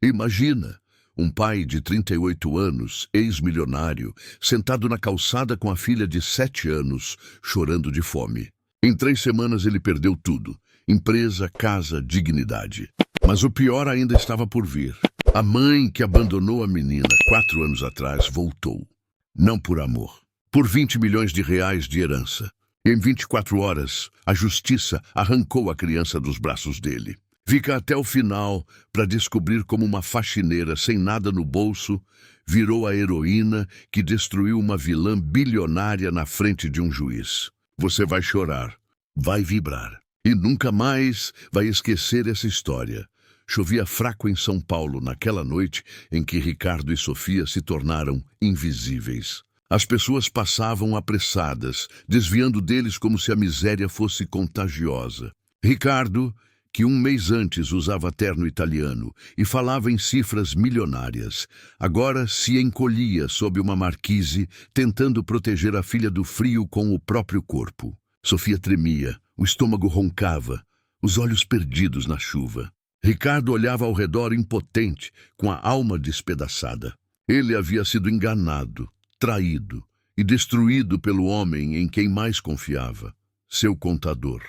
Imagina, um pai de 38 anos, ex-milionário, sentado na calçada com a filha de 7 anos, chorando de fome. Em 3 semanas ele perdeu tudo: empresa, casa, dignidade. Mas o pior ainda estava por vir. A mãe que abandonou a menina 4 anos atrás voltou. Não por amor, por 20 milhões de reais de herança. E em 24 horas, a justiça arrancou a criança dos braços dele. Fica até o final para descobrir como uma faxineira sem nada no bolso virou a heroína que destruiu uma vilã bilionária na frente de um juiz. Você vai chorar, vai vibrar e nunca mais vai esquecer essa história. Chovia fraco em São Paulo naquela noite em que Ricardo e Sofia se tornaram invisíveis. As pessoas passavam apressadas, desviando deles como se a miséria fosse contagiosa. Ricardo, que um mês antes usava terno italiano e falava em cifras milionárias, agora se encolhia sob uma marquise, tentando proteger a filha do frio com o próprio corpo. Sofia tremia, o estômago roncava, os olhos perdidos na chuva. Ricardo olhava ao redor impotente, com a alma despedaçada. Ele havia sido enganado, traído e destruído pelo homem em quem mais confiava, seu contador.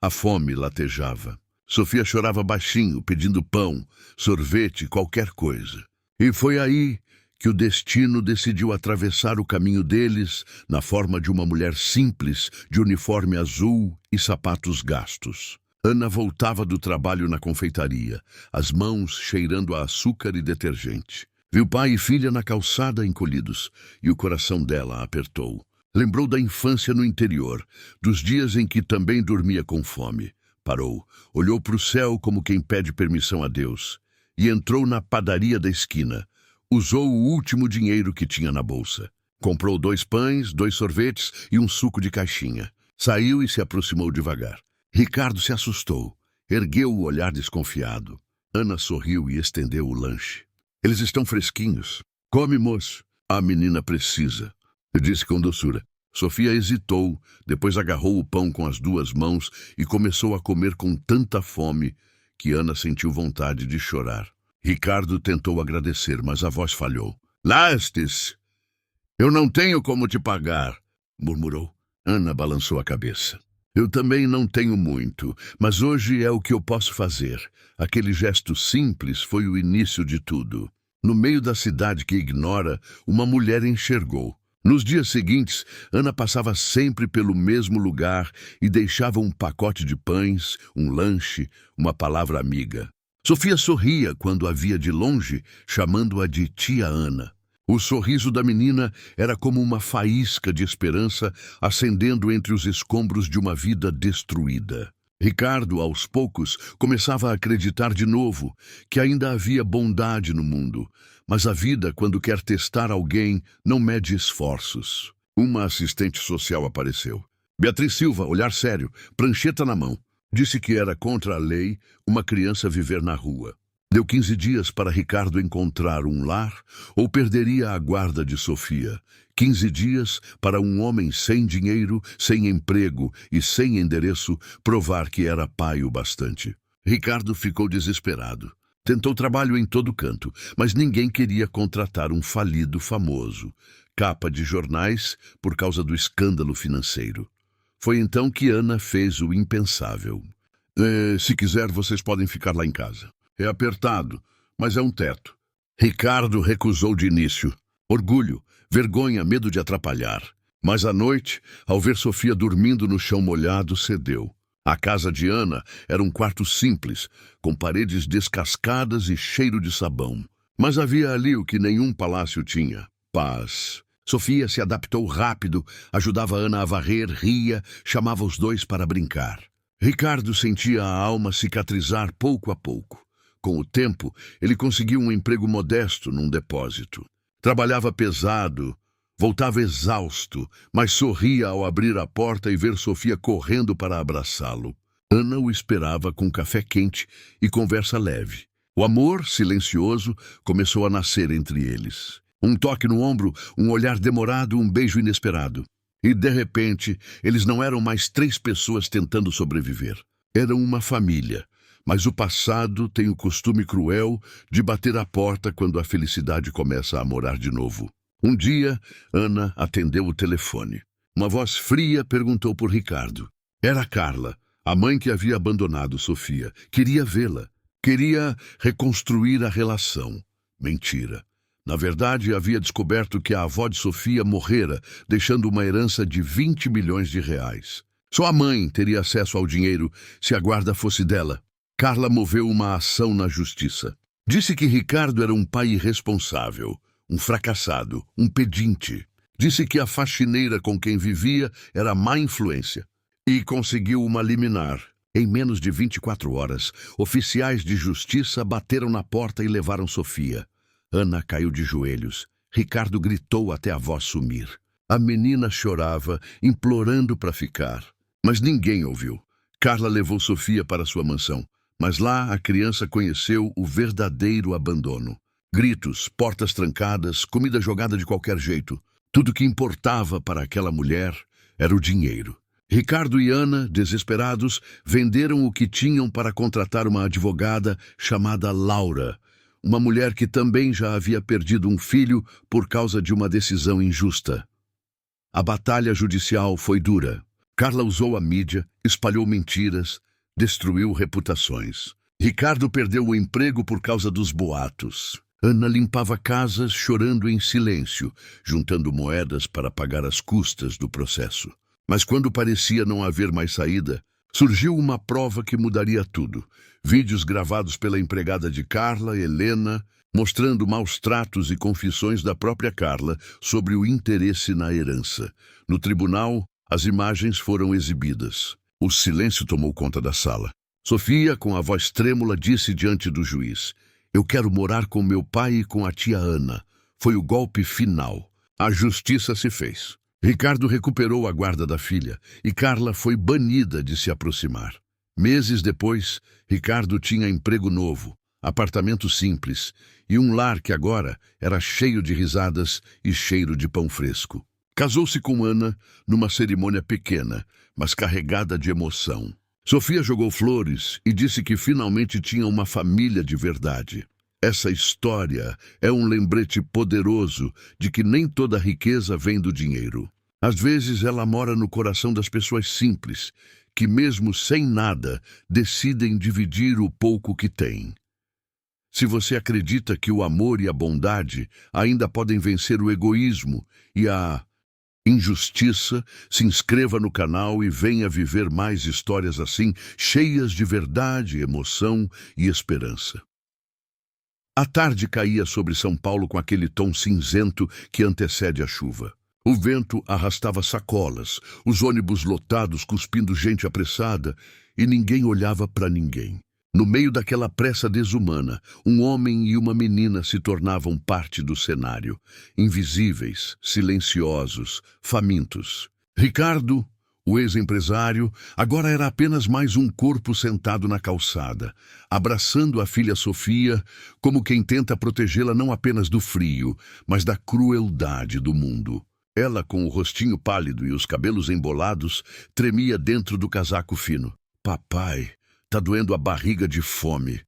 A fome latejava. Sofia chorava baixinho, pedindo pão, sorvete, qualquer coisa. E foi aí que o destino decidiu atravessar o caminho deles na forma de uma mulher simples, de uniforme azul e sapatos gastos. Ana voltava do trabalho na confeitaria, as mãos cheirando a açúcar e detergente. Viu pai e filha na calçada encolhidos, e o coração dela apertou. Lembrou da infância no interior, dos dias em que também dormia com fome. Parou, olhou para o céu como quem pede permissão a Deus, e entrou na padaria da esquina. Usou o último dinheiro que tinha na bolsa. Comprou 2 pães, 2 sorvetes e um suco de caixinha. Saiu e se aproximou devagar. Ricardo se assustou, ergueu o olhar desconfiado. Ana sorriu e estendeu o lanche. Eles estão fresquinhos. Come, moço. A menina precisa, disse com doçura. Sofia hesitou, depois agarrou o pão com as 2 mãos e começou a comer com tanta fome que Ana sentiu vontade de chorar. Ricardo tentou agradecer, mas a voz falhou. Lastes! Eu não tenho como te pagar, murmurou. Ana balançou a cabeça. Eu também não tenho muito, mas hoje é o que eu posso fazer. Aquele gesto simples foi o início de tudo. No meio da cidade que ignora, uma mulher enxergou. Nos dias seguintes, Ana passava sempre pelo mesmo lugar e deixava um pacote de pães, um lanche, uma palavra amiga. Sofia sorria quando a via de longe, chamando-a de tia Ana. O sorriso da menina era como uma faísca de esperança acendendo entre os escombros de uma vida destruída. Ricardo, aos poucos, começava a acreditar de novo que ainda havia bondade no mundo, mas a vida, quando quer testar alguém, não mede esforços. Uma assistente social apareceu. Beatriz Silva, olhar sério, prancheta na mão. Disse que era contra a lei uma criança viver na rua. Deu 15 dias para Ricardo encontrar um lar ou perderia a guarda de Sofia. 15 dias para um homem sem dinheiro, sem emprego e sem endereço provar que era pai o bastante. Ricardo ficou desesperado. Tentou trabalho em todo canto, mas ninguém queria contratar um falido famoso. Capa de jornais por causa do escândalo financeiro. Foi então que Ana fez o impensável. Se quiser, vocês podem ficar lá em casa. É apertado, mas é um teto. Ricardo recusou de início. Orgulho, vergonha, medo de atrapalhar. Mas à noite, ao ver Sofia dormindo no chão molhado, cedeu. A casa de Ana era um quarto simples, com paredes descascadas e cheiro de sabão. Mas havia ali o que nenhum palácio tinha: paz. Sofia se adaptou rápido, ajudava Ana a varrer, ria, chamava os dois para brincar. Ricardo sentia a alma cicatrizar pouco a pouco. Com o tempo, ele conseguiu um emprego modesto num depósito. Trabalhava pesado, voltava exausto, mas sorria ao abrir a porta e ver Sofia correndo para abraçá-lo. Ana o esperava com café quente e conversa leve. O amor, silencioso, começou a nascer entre eles. Um toque no ombro, um olhar demorado, um beijo inesperado. E, de repente, eles não eram mais 3 pessoas tentando sobreviver. Eram uma família. Mas o passado tem o costume cruel de bater à porta quando a felicidade começa a morar de novo. Um dia, Ana atendeu o telefone. Uma voz fria perguntou por Ricardo. Era Carla, a mãe que havia abandonado Sofia. Queria vê-la. Queria reconstruir a relação. Mentira. Na verdade, havia descoberto que a avó de Sofia morrera, deixando uma herança de 20 milhões de reais. Só a mãe teria acesso ao dinheiro se a guarda fosse dela. Carla moveu uma ação na justiça. Disse que Ricardo era um pai irresponsável, um fracassado, um pedinte. Disse que a faxineira com quem vivia era má influência. E conseguiu uma liminar. Em menos de 24 horas, oficiais de justiça bateram na porta e levaram Sofia. Ana caiu de joelhos. Ricardo gritou até a voz sumir. A menina chorava, implorando para ficar. Mas ninguém ouviu. Carla levou Sofia para sua mansão. Mas lá a criança conheceu o verdadeiro abandono. Gritos, portas trancadas, comida jogada de qualquer jeito. Tudo que importava para aquela mulher era o dinheiro. Ricardo e Ana, desesperados, venderam o que tinham para contratar uma advogada chamada Laura, uma mulher que também já havia perdido um filho por causa de uma decisão injusta. A batalha judicial foi dura. Carla usou a mídia, espalhou mentiras, destruiu reputações. Ricardo perdeu o emprego por causa dos boatos. Ana limpava casas chorando em silêncio, juntando moedas para pagar as custas do processo. Mas quando parecia não haver mais saída, surgiu uma prova que mudaria tudo. Vídeos gravados pela empregada de Carla, Helena, mostrando maus tratos e confissões da própria Carla sobre o interesse na herança. No tribunal, as imagens foram exibidas. O silêncio tomou conta da sala. Sofia, com a voz trêmula, disse diante do juiz: "Eu quero morar com meu pai e com a tia Ana." Foi o golpe final. A justiça se fez. Ricardo recuperou a guarda da filha e Carla foi banida de se aproximar. Meses depois, Ricardo tinha emprego novo, apartamento simples e um lar que agora era cheio de risadas e cheiro de pão fresco. Casou-se com Ana numa cerimônia pequena, mas carregada de emoção. Sofia jogou flores e disse que finalmente tinha uma família de verdade. Essa história é um lembrete poderoso de que nem toda riqueza vem do dinheiro. Às vezes ela mora no coração das pessoas simples, que mesmo sem nada, decidem dividir o pouco que têm. Se você acredita que o amor e a bondade ainda podem vencer o egoísmo e a injustiça, se inscreva no canal e venha viver mais histórias assim, cheias de verdade, emoção e esperança. A tarde caía sobre São Paulo com aquele tom cinzento que antecede a chuva. O vento arrastava sacolas, os ônibus lotados cuspindo gente apressada, e ninguém olhava para ninguém. No meio daquela pressa desumana, um homem e uma menina se tornavam parte do cenário, invisíveis, silenciosos, famintos. Ricardo, o ex-empresário, agora era apenas mais um corpo sentado na calçada, abraçando a filha Sofia, como quem tenta protegê-la não apenas do frio, mas da crueldade do mundo. Ela, com o rostinho pálido e os cabelos embolados, tremia dentro do casaco fino. "Papai, tá doendo a barriga de fome",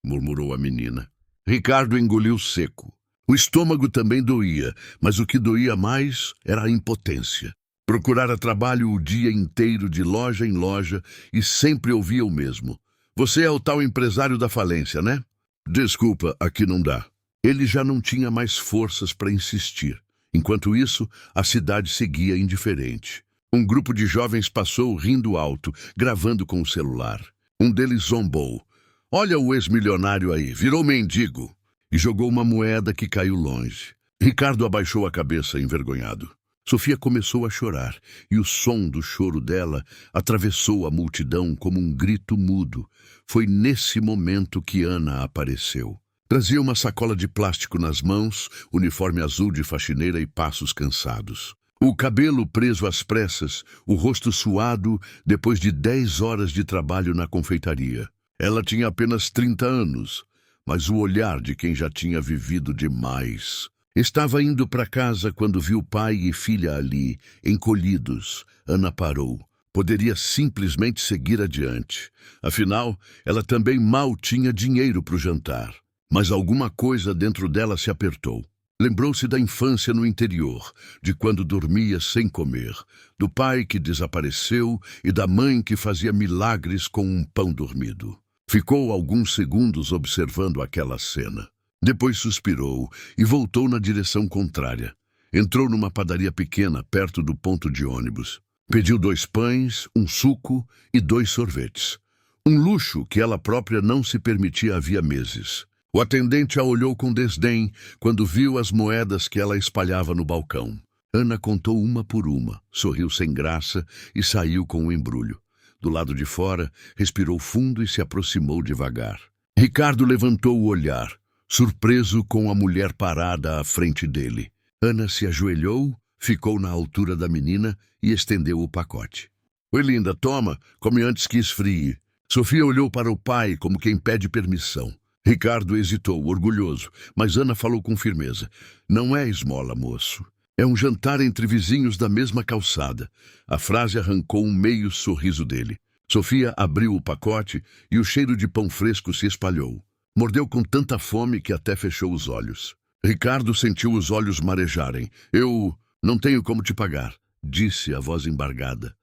murmurou a menina. Ricardo engoliu seco. O estômago também doía, mas o que doía mais era a impotência. Procurara trabalho o dia inteiro de loja em loja e sempre ouvia o mesmo: "Você é o tal empresário da falência, né?" "Desculpa, aqui não dá." Ele já não tinha mais forças para insistir. Enquanto isso, a cidade seguia indiferente. Um grupo de jovens passou rindo alto, gravando com o celular. Um deles zombou: "Olha o ex-milionário aí, virou mendigo." E jogou uma moeda que caiu longe. Ricardo abaixou a cabeça, envergonhado. Sofia começou a chorar, e o som do choro dela atravessou a multidão como um grito mudo. Foi nesse momento que Ana apareceu. Trazia uma sacola de plástico nas mãos, uniforme azul de faxineira e passos cansados. O cabelo preso às pressas, o rosto suado depois de 10 horas de trabalho na confeitaria. Ela tinha apenas 30 anos, mas o olhar de quem já tinha vivido demais. Estava indo para casa quando viu pai e filha ali, encolhidos. Ana parou. Poderia simplesmente seguir adiante. Afinal, ela também mal tinha dinheiro para o jantar. Mas alguma coisa dentro dela se apertou. Lembrou-se da infância no interior, de quando dormia sem comer, do pai que desapareceu e da mãe que fazia milagres com um pão dormido. Ficou alguns segundos observando aquela cena. Depois suspirou e voltou na direção contrária. Entrou numa padaria pequena perto do ponto de ônibus. Pediu 2 pães, um suco e 2 sorvetes. Um luxo que ela própria não se permitia havia meses. O atendente a olhou com desdém quando viu as moedas que ela espalhava no balcão. Ana contou uma por uma, sorriu sem graça e saiu com o embrulho. Do lado de fora, respirou fundo e se aproximou devagar. Ricardo levantou o olhar, surpreso com a mulher parada à frente dele. Ana se ajoelhou, ficou na altura da menina e estendeu o pacote. Oi, linda, toma, come antes que esfrie. Sofia olhou para o pai como quem pede permissão. Ricardo hesitou, orgulhoso, mas Ana falou com firmeza. Não é esmola, moço. É um jantar entre vizinhos da mesma calçada. A frase arrancou um meio sorriso dele. Sofia abriu o pacote e o cheiro de pão fresco se espalhou. Mordeu com tanta fome que até fechou os olhos. Ricardo sentiu os olhos marejarem. Eu não tenho como te pagar, disse a voz embargada.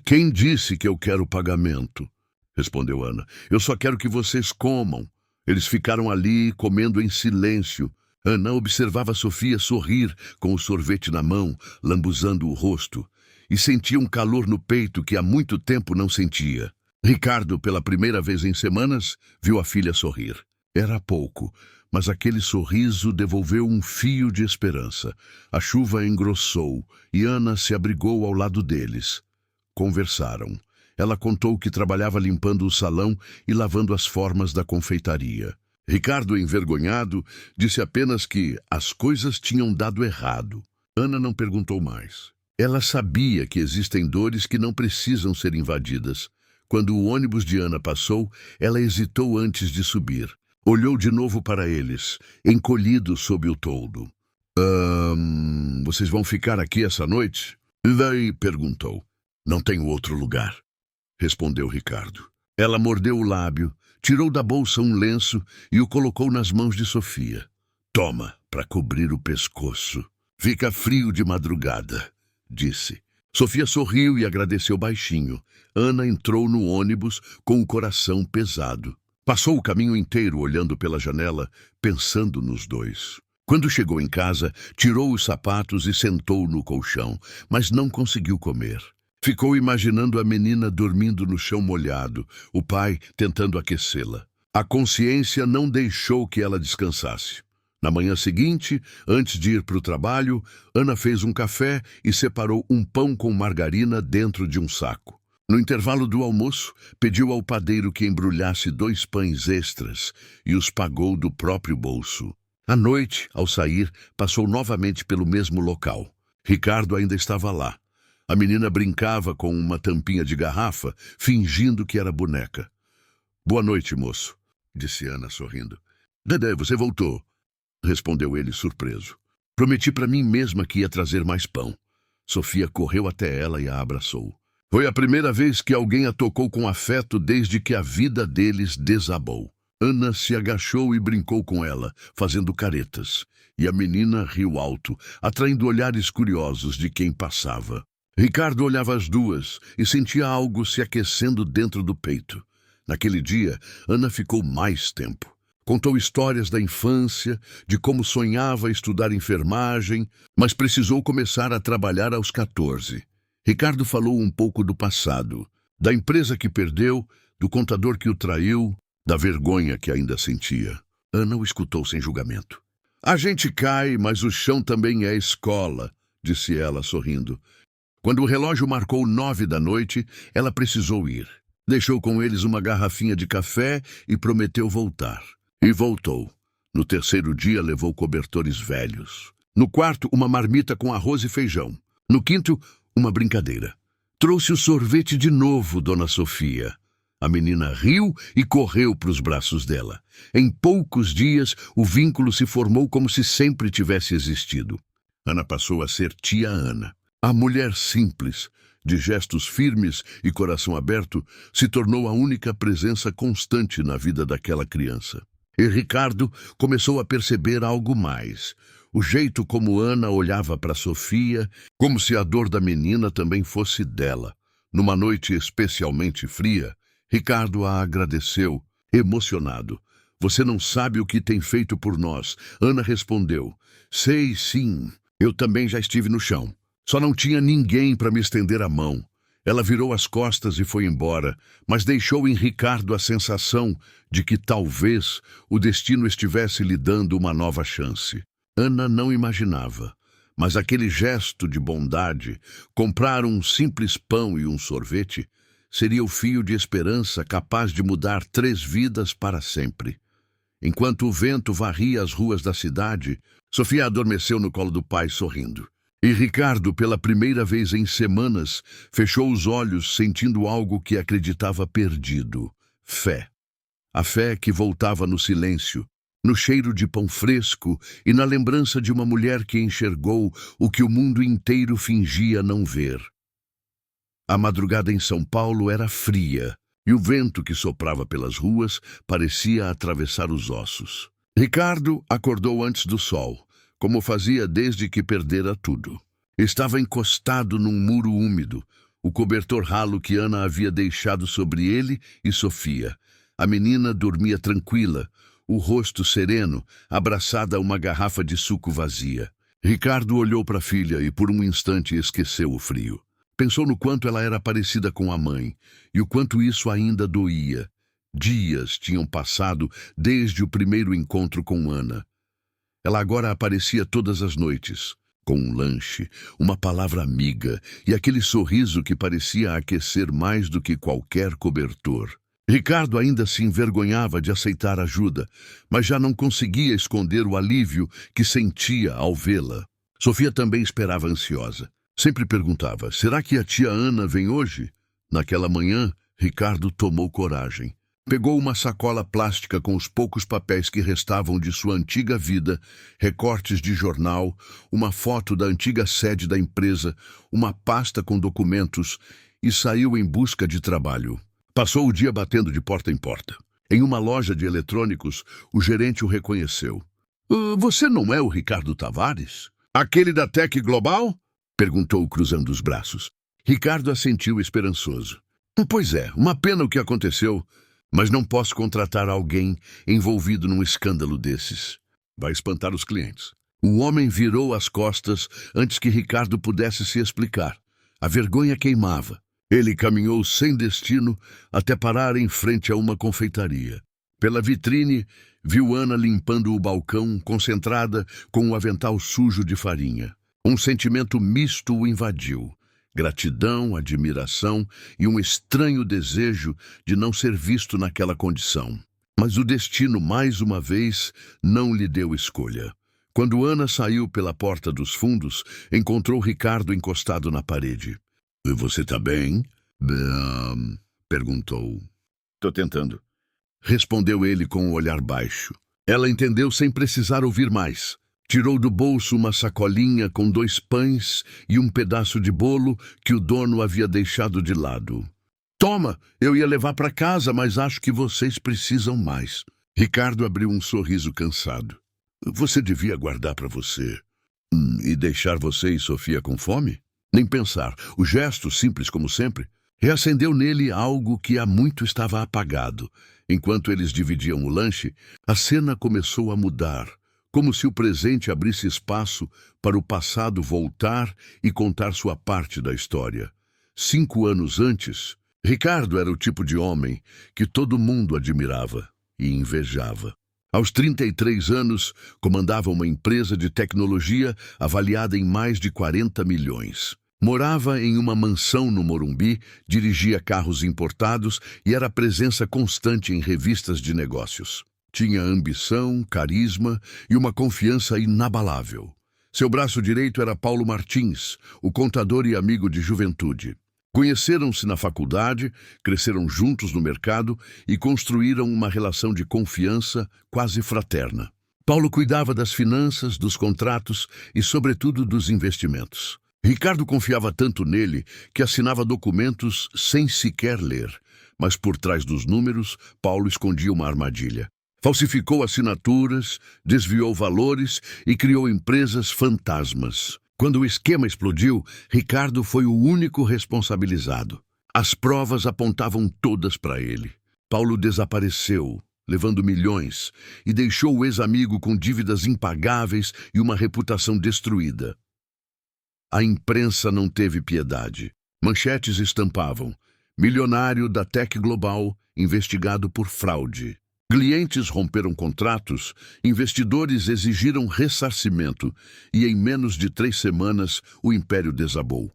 Quem disse que eu quero pagamento? Respondeu Ana. Eu só quero que vocês comam. Eles ficaram ali, comendo em silêncio. Ana observava Sofia sorrir com o sorvete na mão, lambuzando o rosto, e sentia um calor no peito que há muito tempo não sentia. Ricardo, pela primeira vez em semanas, viu a filha sorrir. Era pouco, mas aquele sorriso devolveu um fio de esperança. A chuva engrossou e Ana se abrigou ao lado deles. Conversaram. Ela contou que trabalhava limpando o salão e lavando as formas da confeitaria. Ricardo, envergonhado, disse apenas que as coisas tinham dado errado. Ana não perguntou mais. Ela sabia que existem dores que não precisam ser invadidas. Quando o ônibus de Ana passou, ela hesitou antes de subir. Olhou de novo para eles, encolhido sob o toldo. Vocês vão ficar aqui essa noite? E daí? Perguntou. Não tenho outro lugar, respondeu Ricardo. Ela mordeu o lábio, tirou da bolsa um lenço e o colocou nas mãos de Sofia. Toma, para cobrir o pescoço. Fica frio de madrugada, disse. Sofia sorriu e agradeceu baixinho. Ana entrou no ônibus com o coração pesado. Passou o caminho inteiro olhando pela janela, pensando nos dois. Quando chegou em casa, tirou os sapatos e sentou no colchão, mas não conseguiu comer. Ficou imaginando a menina dormindo no chão molhado, o pai tentando aquecê-la. A consciência não deixou que ela descansasse. Na manhã seguinte, antes de ir para o trabalho, Ana fez um café e separou um pão com margarina dentro de um saco. No intervalo do almoço, pediu ao padeiro que embrulhasse 2 pães extras e os pagou do próprio bolso. À noite, ao sair, passou novamente pelo mesmo local. Ricardo ainda estava lá. A menina brincava com uma tampinha de garrafa, fingindo que era boneca. Boa noite, moço, disse Ana, sorrindo. Dedé, você voltou, respondeu ele, surpreso. Prometi para mim mesma que ia trazer mais pão. Sofia correu até ela e a abraçou. Foi a primeira vez que alguém a tocou com afeto desde que a vida deles desabou. Ana se agachou e brincou com ela, fazendo caretas, e a menina riu alto, atraindo olhares curiosos de quem passava. Ricardo olhava as duas e sentia algo se aquecendo dentro do peito. Naquele dia, Ana ficou mais tempo. Contou histórias da infância, de como sonhava estudar enfermagem, mas precisou começar a trabalhar aos 14. Ricardo falou um pouco do passado, da empresa que perdeu, do contador que o traiu, da vergonha que ainda sentia. Ana o escutou sem julgamento. A gente cai, mas o chão também é escola, disse ela, sorrindo. Quando o relógio marcou 9 da noite, ela precisou ir. Deixou com eles uma garrafinha de café e prometeu voltar. E voltou. No terceiro dia, levou cobertores velhos. No quarto, uma marmita com arroz e feijão. No quinto, uma brincadeira. Trouxe o sorvete de novo, Dona Sofia. A menina riu e correu para os braços dela. Em poucos dias, o vínculo se formou como se sempre tivesse existido. Ana passou a ser tia Ana. A mulher simples, de gestos firmes e coração aberto, se tornou a única presença constante na vida daquela criança. E Ricardo começou a perceber algo mais. O jeito como Ana olhava para Sofia, como se a dor da menina também fosse dela. Numa noite especialmente fria, Ricardo a agradeceu, emocionado. Você não sabe o que tem feito por nós. Ana respondeu. Sei sim, eu também já estive no chão. Só não tinha ninguém para me estender a mão. Ela virou as costas e foi embora, mas deixou em Ricardo a sensação de que talvez o destino estivesse lhe dando uma nova chance. Ana não imaginava, mas aquele gesto de bondade, comprar um simples pão e um sorvete, seria o fio de esperança capaz de mudar 3 vidas para sempre. Enquanto o vento varria as ruas da cidade, Sofia adormeceu no colo do pai sorrindo. E Ricardo, pela primeira vez em semanas, fechou os olhos sentindo algo que acreditava perdido. Fé. A fé que voltava no silêncio, no cheiro de pão fresco e na lembrança de uma mulher que enxergou o que o mundo inteiro fingia não ver. A madrugada em São Paulo era fria e o vento que soprava pelas ruas parecia atravessar os ossos. Ricardo acordou antes do sol, como fazia desde que perdera tudo. Estava encostado num muro úmido, o cobertor ralo que Ana havia deixado sobre ele e Sofia. A menina dormia tranquila, o rosto sereno, abraçada a uma garrafa de suco vazia. Ricardo olhou para a filha e por um instante esqueceu o frio. Pensou no quanto ela era parecida com a mãe e o quanto isso ainda doía. Dias tinham passado desde o primeiro encontro com Ana. Ela agora aparecia todas as noites, com um lanche, uma palavra amiga e aquele sorriso que parecia aquecer mais do que qualquer cobertor. Ricardo ainda se envergonhava de aceitar ajuda, mas já não conseguia esconder o alívio que sentia ao vê-la. Sofia também esperava ansiosa. Sempre perguntava, será que a tia Ana vem hoje? Naquela manhã, Ricardo tomou coragem. Pegou uma sacola plástica com os poucos papéis que restavam de sua antiga vida, recortes de jornal, uma foto da antiga sede da empresa, uma pasta com documentos e saiu em busca de trabalho. Passou o dia batendo de porta em porta. Em uma loja de eletrônicos, o gerente o reconheceu. Você não é o Ricardo Tavares? Aquele da Tec Global? Perguntou cruzando os braços. Ricardo assentiu esperançoso. Pois é, uma pena o que aconteceu. Mas não posso contratar alguém envolvido num escândalo desses. Vai espantar os clientes. O homem virou as costas antes que Ricardo pudesse se explicar. A vergonha queimava. Ele caminhou sem destino até parar em frente a uma confeitaria. Pela vitrine, viu Ana limpando o balcão, concentrada com o avental sujo de farinha. Um sentimento misto o invadiu. Gratidão, admiração e um estranho desejo de não ser visto naquela condição. Mas o destino, mais uma vez, não lhe deu escolha. Quando Ana saiu pela porta dos fundos, encontrou Ricardo encostado na parede. Você tá bem? Perguntou. Tô tentando. Respondeu ele com um olhar baixo. Ela entendeu sem precisar ouvir mais. Tirou do bolso uma sacolinha com 2 pães e um pedaço de bolo que o dono havia deixado de lado. Toma, eu ia levar para casa, mas acho que vocês precisam mais. Ricardo abriu um sorriso cansado. Você devia guardar para você. E deixar você e Sofia com fome? Nem pensar. O gesto, simples como sempre, reacendeu nele algo que há muito estava apagado. Enquanto eles dividiam o lanche, a cena começou a mudar. Como se o presente abrisse espaço para o passado voltar e contar sua parte da história. 5 anos antes, Ricardo era o tipo de homem que todo mundo admirava e invejava. Aos 33 anos, comandava uma empresa de tecnologia avaliada em mais de 40 milhões. Morava em uma mansão no Morumbi, dirigia carros importados e era presença constante em revistas de negócios. Tinha ambição, carisma e uma confiança inabalável. Seu braço direito era Paulo Martins, o contador e amigo de juventude. Conheceram-se na faculdade, cresceram juntos no mercado e construíram uma relação de confiança quase fraterna. Paulo cuidava das finanças, dos contratos e, sobretudo, dos investimentos. Ricardo confiava tanto nele que assinava documentos sem sequer ler. Mas por trás dos números, Paulo escondia uma armadilha. Falsificou assinaturas, desviou valores e criou empresas fantasmas. Quando o esquema explodiu, Ricardo foi o único responsabilizado. As provas apontavam todas para ele. Paulo desapareceu, levando milhões, e deixou o ex-amigo com dívidas impagáveis e uma reputação destruída. A imprensa não teve piedade. Manchetes estampavam: milionário da Tech Global investigado por fraude. Clientes romperam contratos, investidores exigiram ressarcimento e em menos de 3 semanas o império desabou.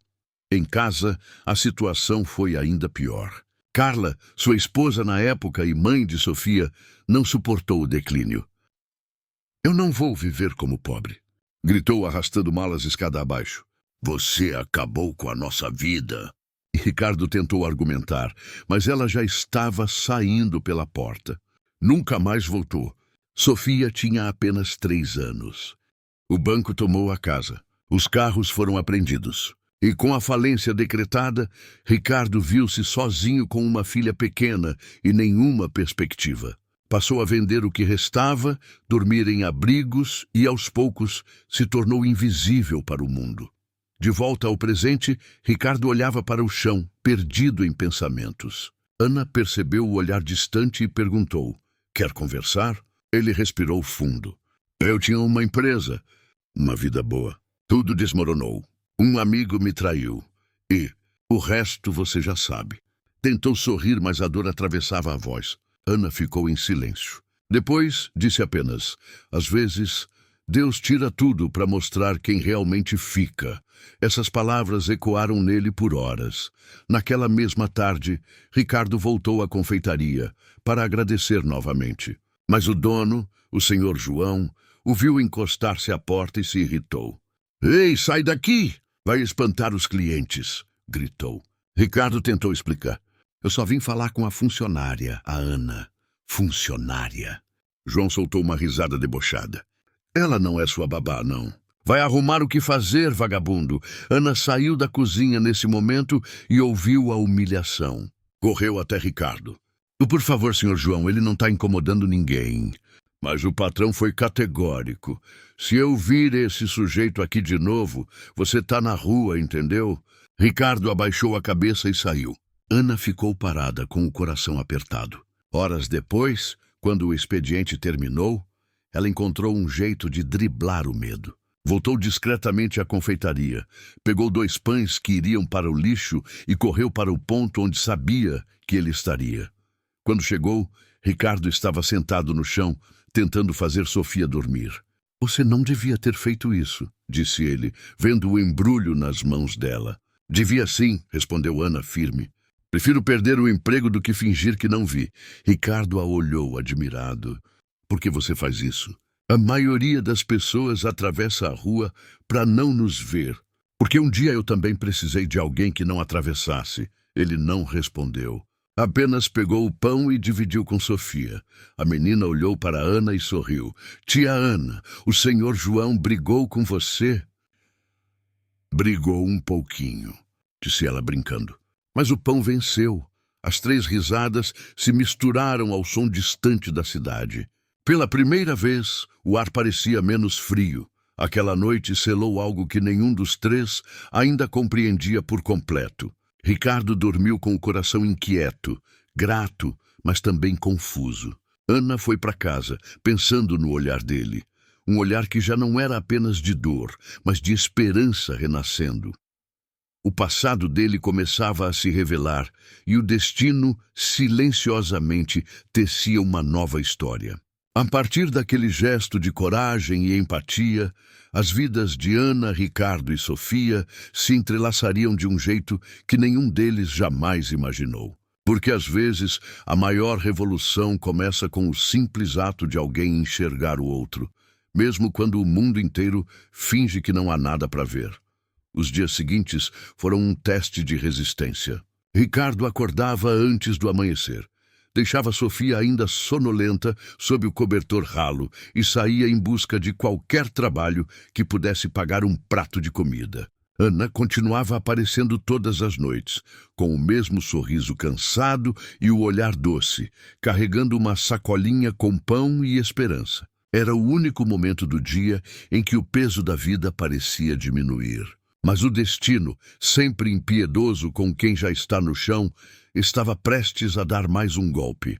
Em casa, a situação foi ainda pior. Carla, sua esposa na época e mãe de Sofia, não suportou o declínio. "Eu não vou viver como pobre", gritou arrastando malas escada abaixo. "Você acabou com a nossa vida." E Ricardo tentou argumentar, mas ela já estava saindo pela porta. Nunca mais voltou. Sofia tinha apenas 3 anos. O banco tomou a casa. Os carros foram apreendidos. E com a falência decretada, Ricardo viu-se sozinho com uma filha pequena e nenhuma perspectiva. Passou a vender o que restava, dormir em abrigos e, aos poucos, se tornou invisível para o mundo. De volta ao presente, Ricardo olhava para o chão, perdido em pensamentos. Ana percebeu o olhar distante e perguntou: "Quer conversar?" Ele respirou fundo. "Eu tinha uma empresa, uma vida boa. Tudo desmoronou. Um amigo me traiu. E o resto você já sabe." Tentou sorrir, mas a dor atravessava a voz. Ana ficou em silêncio. Depois, disse apenas: "Às vezes, Deus tira tudo para mostrar quem realmente fica." Essas palavras ecoaram nele por horas. Naquela mesma tarde, Ricardo voltou à confeitaria para agradecer novamente. Mas o dono, o senhor João, o viu encostar-se à porta e se irritou. "Ei, sai daqui! Vai espantar os clientes!" gritou. Ricardo tentou explicar. "Eu só vim falar com a funcionária, a Ana." "Funcionária?" João soltou uma risada debochada. "Ela não é sua babá, não. Vai arrumar o que fazer, vagabundo." Ana saiu da cozinha nesse momento e ouviu a humilhação. Correu até Ricardo. "Por favor, senhor João, ele não está incomodando ninguém." Mas o patrão foi categórico. "Se eu vir esse sujeito aqui de novo, você está na rua, entendeu?" Ricardo abaixou a cabeça e saiu. Ana ficou parada, com o coração apertado. Horas depois, quando o expediente terminou, ela encontrou um jeito de driblar o medo. Voltou discretamente à confeitaria, pegou 2 pães que iriam para o lixo e correu para o ponto onde sabia que ele estaria. Quando chegou, Ricardo estava sentado no chão, tentando fazer Sofia dormir. "Você não devia ter feito isso", disse ele, vendo o embrulho nas mãos dela. "Devia sim", respondeu Ana firme. "Prefiro perder o emprego do que fingir que não vi." Ricardo a olhou admirado. "Por que você faz isso?" "A maioria das pessoas atravessa a rua para não nos ver. Porque um dia eu também precisei de alguém que não atravessasse." Ele não respondeu. Apenas pegou o pão e dividiu com Sofia. A menina olhou para Ana e sorriu. "Tia Ana, o senhor João brigou com você?" "Brigou um pouquinho", disse ela brincando. Mas o pão venceu. As 3 risadas se misturaram ao som distante da cidade. Pela primeira vez, o ar parecia menos frio. Aquela noite selou algo que nenhum dos 3 ainda compreendia por completo. Ricardo dormiu com o coração inquieto, grato, mas também confuso. Ana foi para casa, pensando no olhar dele. Um olhar que já não era apenas de dor, mas de esperança renascendo. O passado dele começava a se revelar e o destino, silenciosamente, tecia uma nova história. A partir daquele gesto de coragem e empatia, as vidas de Ana, Ricardo e Sofia se entrelaçariam de um jeito que nenhum deles jamais imaginou. Porque às vezes a maior revolução começa com o simples ato de alguém enxergar o outro, mesmo quando o mundo inteiro finge que não há nada para ver. Os dias seguintes foram um teste de resistência. Ricardo acordava antes do amanhecer. Deixava Sofia ainda sonolenta sob o cobertor ralo e saía em busca de qualquer trabalho que pudesse pagar um prato de comida. Ana continuava aparecendo todas as noites, com o mesmo sorriso cansado e o olhar doce, carregando uma sacolinha com pão e esperança. Era o único momento do dia em que o peso da vida parecia diminuir. Mas o destino, sempre impiedoso com quem já está no chão, estava prestes a dar mais um golpe.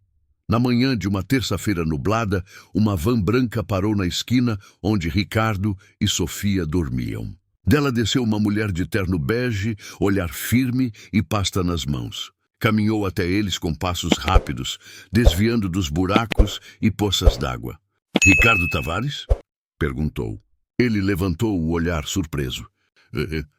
Na manhã de uma terça-feira nublada, uma van branca parou na esquina onde Ricardo e Sofia dormiam. Dela desceu uma mulher de terno bege, olhar firme e pasta nas mãos. Caminhou até eles com passos rápidos, desviando dos buracos e poças d'água. "Ricardo Tavares?" perguntou. Ele levantou o olhar surpreso.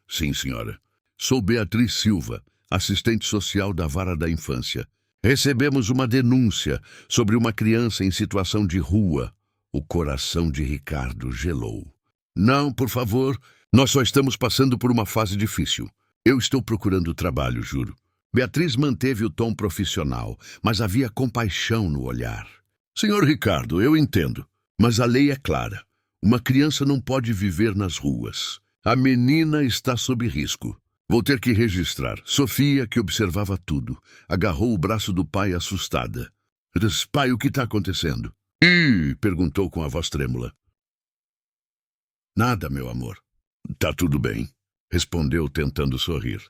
Sim, senhora. Sou Beatriz Silva, assistente social da Vara da Infância. Recebemos uma denúncia sobre uma criança em situação de rua." O coração de Ricardo gelou. "Não, por favor. Nós só estamos passando por uma fase difícil. Eu estou procurando trabalho, juro." Beatriz manteve o tom profissional, mas havia compaixão no olhar. "Senhor Ricardo, eu entendo, mas a lei é clara. Uma criança não pode viver nas ruas. A menina está sob risco. Vou ter que registrar." Sofia, que observava tudo, agarrou o braço do pai assustada. "Pai, o que está acontecendo?" Perguntou com a voz trêmula. "Nada, meu amor." "Tá tudo bem", respondeu tentando sorrir.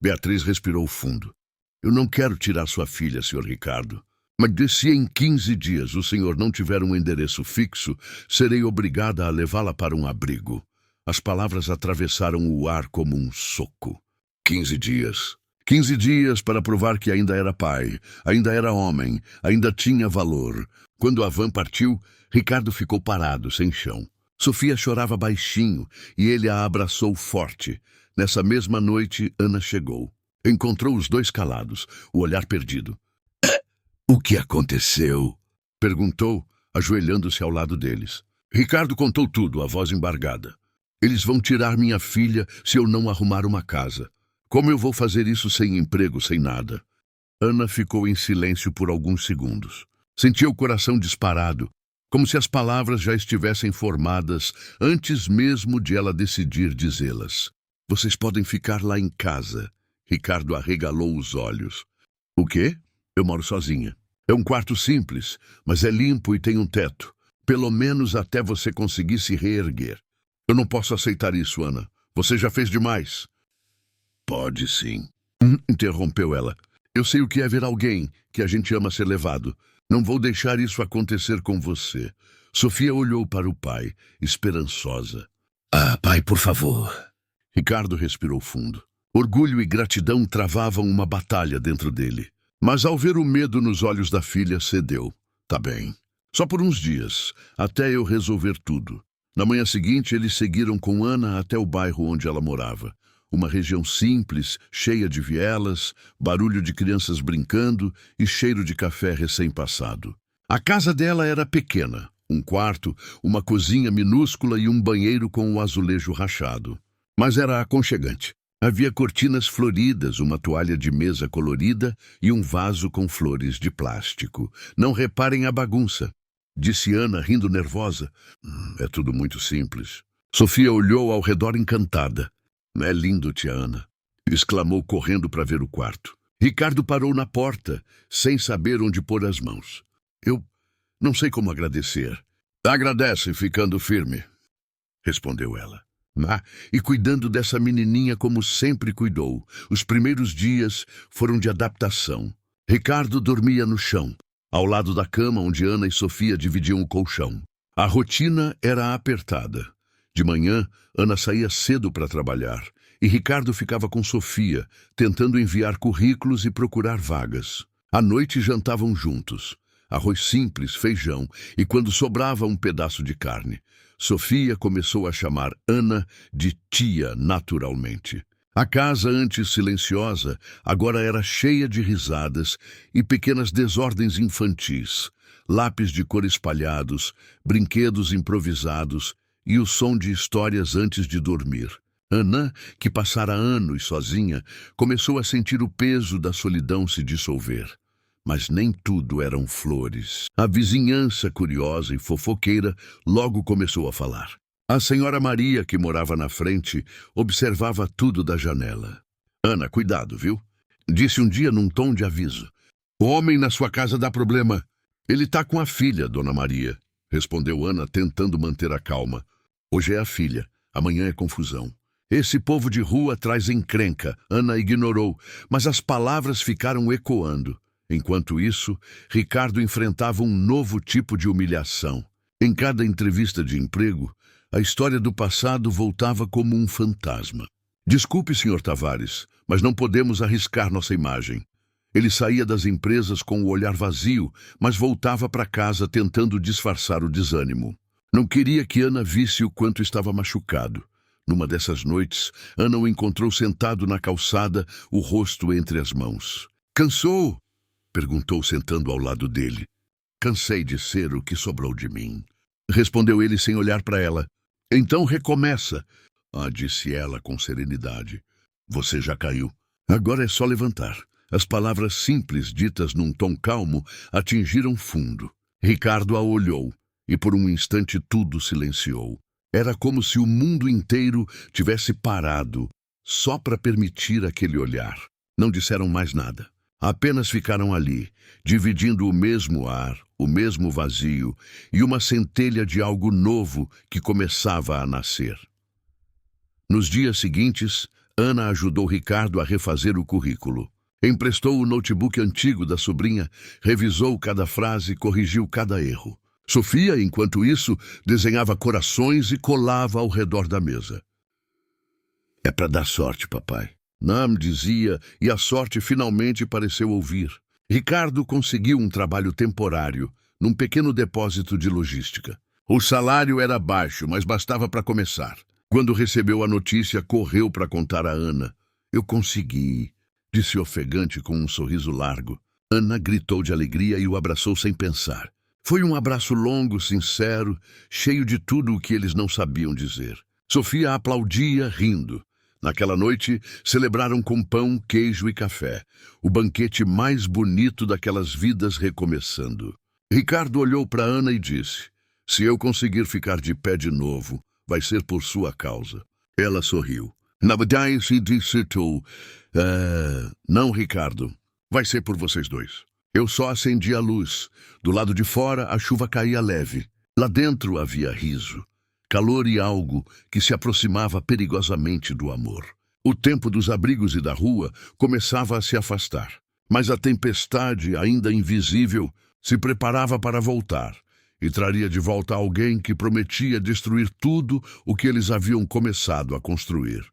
Beatriz respirou fundo. "Eu não quero tirar sua filha, Sr. Ricardo. Mas se em 15 dias o senhor não tiver um endereço fixo, serei obrigada a levá-la para um abrigo." As palavras atravessaram o ar como um soco. 15 dias. 15 dias para provar que ainda era pai, ainda era homem, ainda tinha valor. Quando a van partiu, Ricardo ficou parado, sem chão. Sofia chorava baixinho e ele a abraçou forte. Nessa mesma noite, Ana chegou. Encontrou os dois calados, o olhar perdido. "O que aconteceu?" perguntou, ajoelhando-se ao lado deles. Ricardo contou tudo, a voz embargada. "Eles vão tirar minha filha se eu não arrumar uma casa. Como eu vou fazer isso sem emprego, sem nada?" Ana ficou em silêncio por alguns segundos. Sentia o coração disparado, como se as palavras já estivessem formadas antes mesmo de ela decidir dizê-las. "Vocês podem ficar lá em casa." Ricardo arregalou os olhos. "O quê?" "Eu moro sozinha. É um quarto simples, mas é limpo e tem um teto. Pelo menos até você conseguir se reerguer." "Eu não posso aceitar isso, Ana. Você já fez demais." "Pode sim." Interrompeu ela. "Eu sei o que é ver alguém que a gente ama ser levado. Não vou deixar isso acontecer com você." Sofia olhou para o pai, esperançosa. Pai, por favor." Ricardo respirou fundo. Orgulho e gratidão travavam uma batalha dentro dele. Mas ao ver o medo nos olhos da filha, cedeu. "Tá bem. Só por uns dias, até eu resolver tudo." Na manhã seguinte, eles seguiram com Ana até o bairro onde ela morava. Uma região simples, cheia de vielas, barulho de crianças brincando e cheiro de café recém-passado. A casa dela era pequena, um quarto, uma cozinha minúscula e um banheiro com o azulejo rachado. Mas era aconchegante. Havia cortinas floridas, uma toalha de mesa colorida e um vaso com flores de plástico. "Não reparem a bagunça", disse Ana, rindo nervosa. "É tudo muito simples." Sofia olhou ao redor encantada. "É lindo, tia Ana", exclamou correndo para ver o quarto. Ricardo parou na porta, sem saber onde pôr as mãos. "Eu não sei como agradecer." "Agradece ficando firme", respondeu ela. E cuidando dessa menininha como sempre cuidou. Os primeiros dias foram de adaptação. Ricardo dormia no chão, ao lado da cama onde Ana e Sofia dividiam o colchão. A rotina era apertada. De manhã, Ana saía cedo para trabalhar e Ricardo ficava com Sofia, tentando enviar currículos e procurar vagas. À noite jantavam juntos. Arroz simples, feijão e, quando sobrava, um pedaço de carne. Sofia começou a chamar Ana de tia naturalmente. A casa, antes silenciosa, agora era cheia de risadas e pequenas desordens infantis, lápis de cor espalhados, brinquedos improvisados e o som de histórias antes de dormir. Ana, que passara anos sozinha, começou a sentir o peso da solidão se dissolver. Mas nem tudo eram flores. A vizinhança, curiosa e fofoqueira, logo começou a falar. A senhora Maria, que morava na frente, observava tudo da janela. Ana, cuidado, viu? Disse um dia num tom de aviso. O homem na sua casa dá problema. Ele tá com a filha, dona Maria, respondeu Ana, tentando manter a calma. Hoje é a filha, amanhã é confusão. Esse povo de rua traz encrenca. Ana ignorou, mas as palavras ficaram ecoando. Enquanto isso, Ricardo enfrentava um novo tipo de humilhação. Em cada entrevista de emprego, a história do passado voltava como um fantasma. Desculpe, Sr. Tavares, mas não podemos arriscar nossa imagem. Ele saía das empresas com o olhar vazio, mas voltava para casa tentando disfarçar o desânimo. Não queria que Ana visse o quanto estava machucado. Numa dessas noites, Ana o encontrou sentado na calçada, o rosto entre as mãos. Cansou? Perguntou sentando ao lado dele. Cansei de ser o que sobrou de mim. Respondeu ele sem olhar para ela. Então recomeça. Ah, disse ela com serenidade. Você já caiu. Agora é só levantar. As palavras simples, ditas num tom calmo, atingiram fundo. Ricardo a olhou, e por um instante tudo silenciou. Era como se o mundo inteiro tivesse parado, só para permitir aquele olhar. Não disseram mais nada. Apenas ficaram ali, dividindo o mesmo ar, o mesmo vazio e uma centelha de algo novo que começava a nascer. Nos dias seguintes, Ana ajudou Ricardo a refazer o currículo. Emprestou o notebook antigo da sobrinha, revisou cada frase, corrigiu cada erro. Sofia, enquanto isso, desenhava corações e colava ao redor da mesa. É para dar sorte, papai. Nam dizia, e a sorte finalmente pareceu ouvir. Ricardo conseguiu um trabalho temporário, num pequeno depósito de logística. O salário era baixo, mas bastava para começar. Quando recebeu a notícia, correu para contar a Ana. Eu consegui, disse ofegante com um sorriso largo. Ana gritou de alegria e o abraçou sem pensar. Foi um abraço longo, sincero, cheio de tudo o que eles não sabiam dizer. Sofia aplaudia, rindo. Naquela noite, celebraram com pão, queijo e café, o banquete mais bonito daquelas vidas recomeçando. Ricardo olhou para Ana e disse, se eu conseguir ficar de pé de novo, vai ser por sua causa. Ela sorriu. Na verdade, se disse tu, não, Ricardo, vai ser por vocês dois. Eu só acendi a luz. Do lado de fora, a chuva caía leve. Lá dentro havia riso, calor e algo que se aproximava perigosamente do amor. O tempo dos abrigos e da rua começava a se afastar, mas a tempestade, ainda invisível, se preparava para voltar e traria de volta alguém que prometia destruir tudo o que eles haviam começado a construir.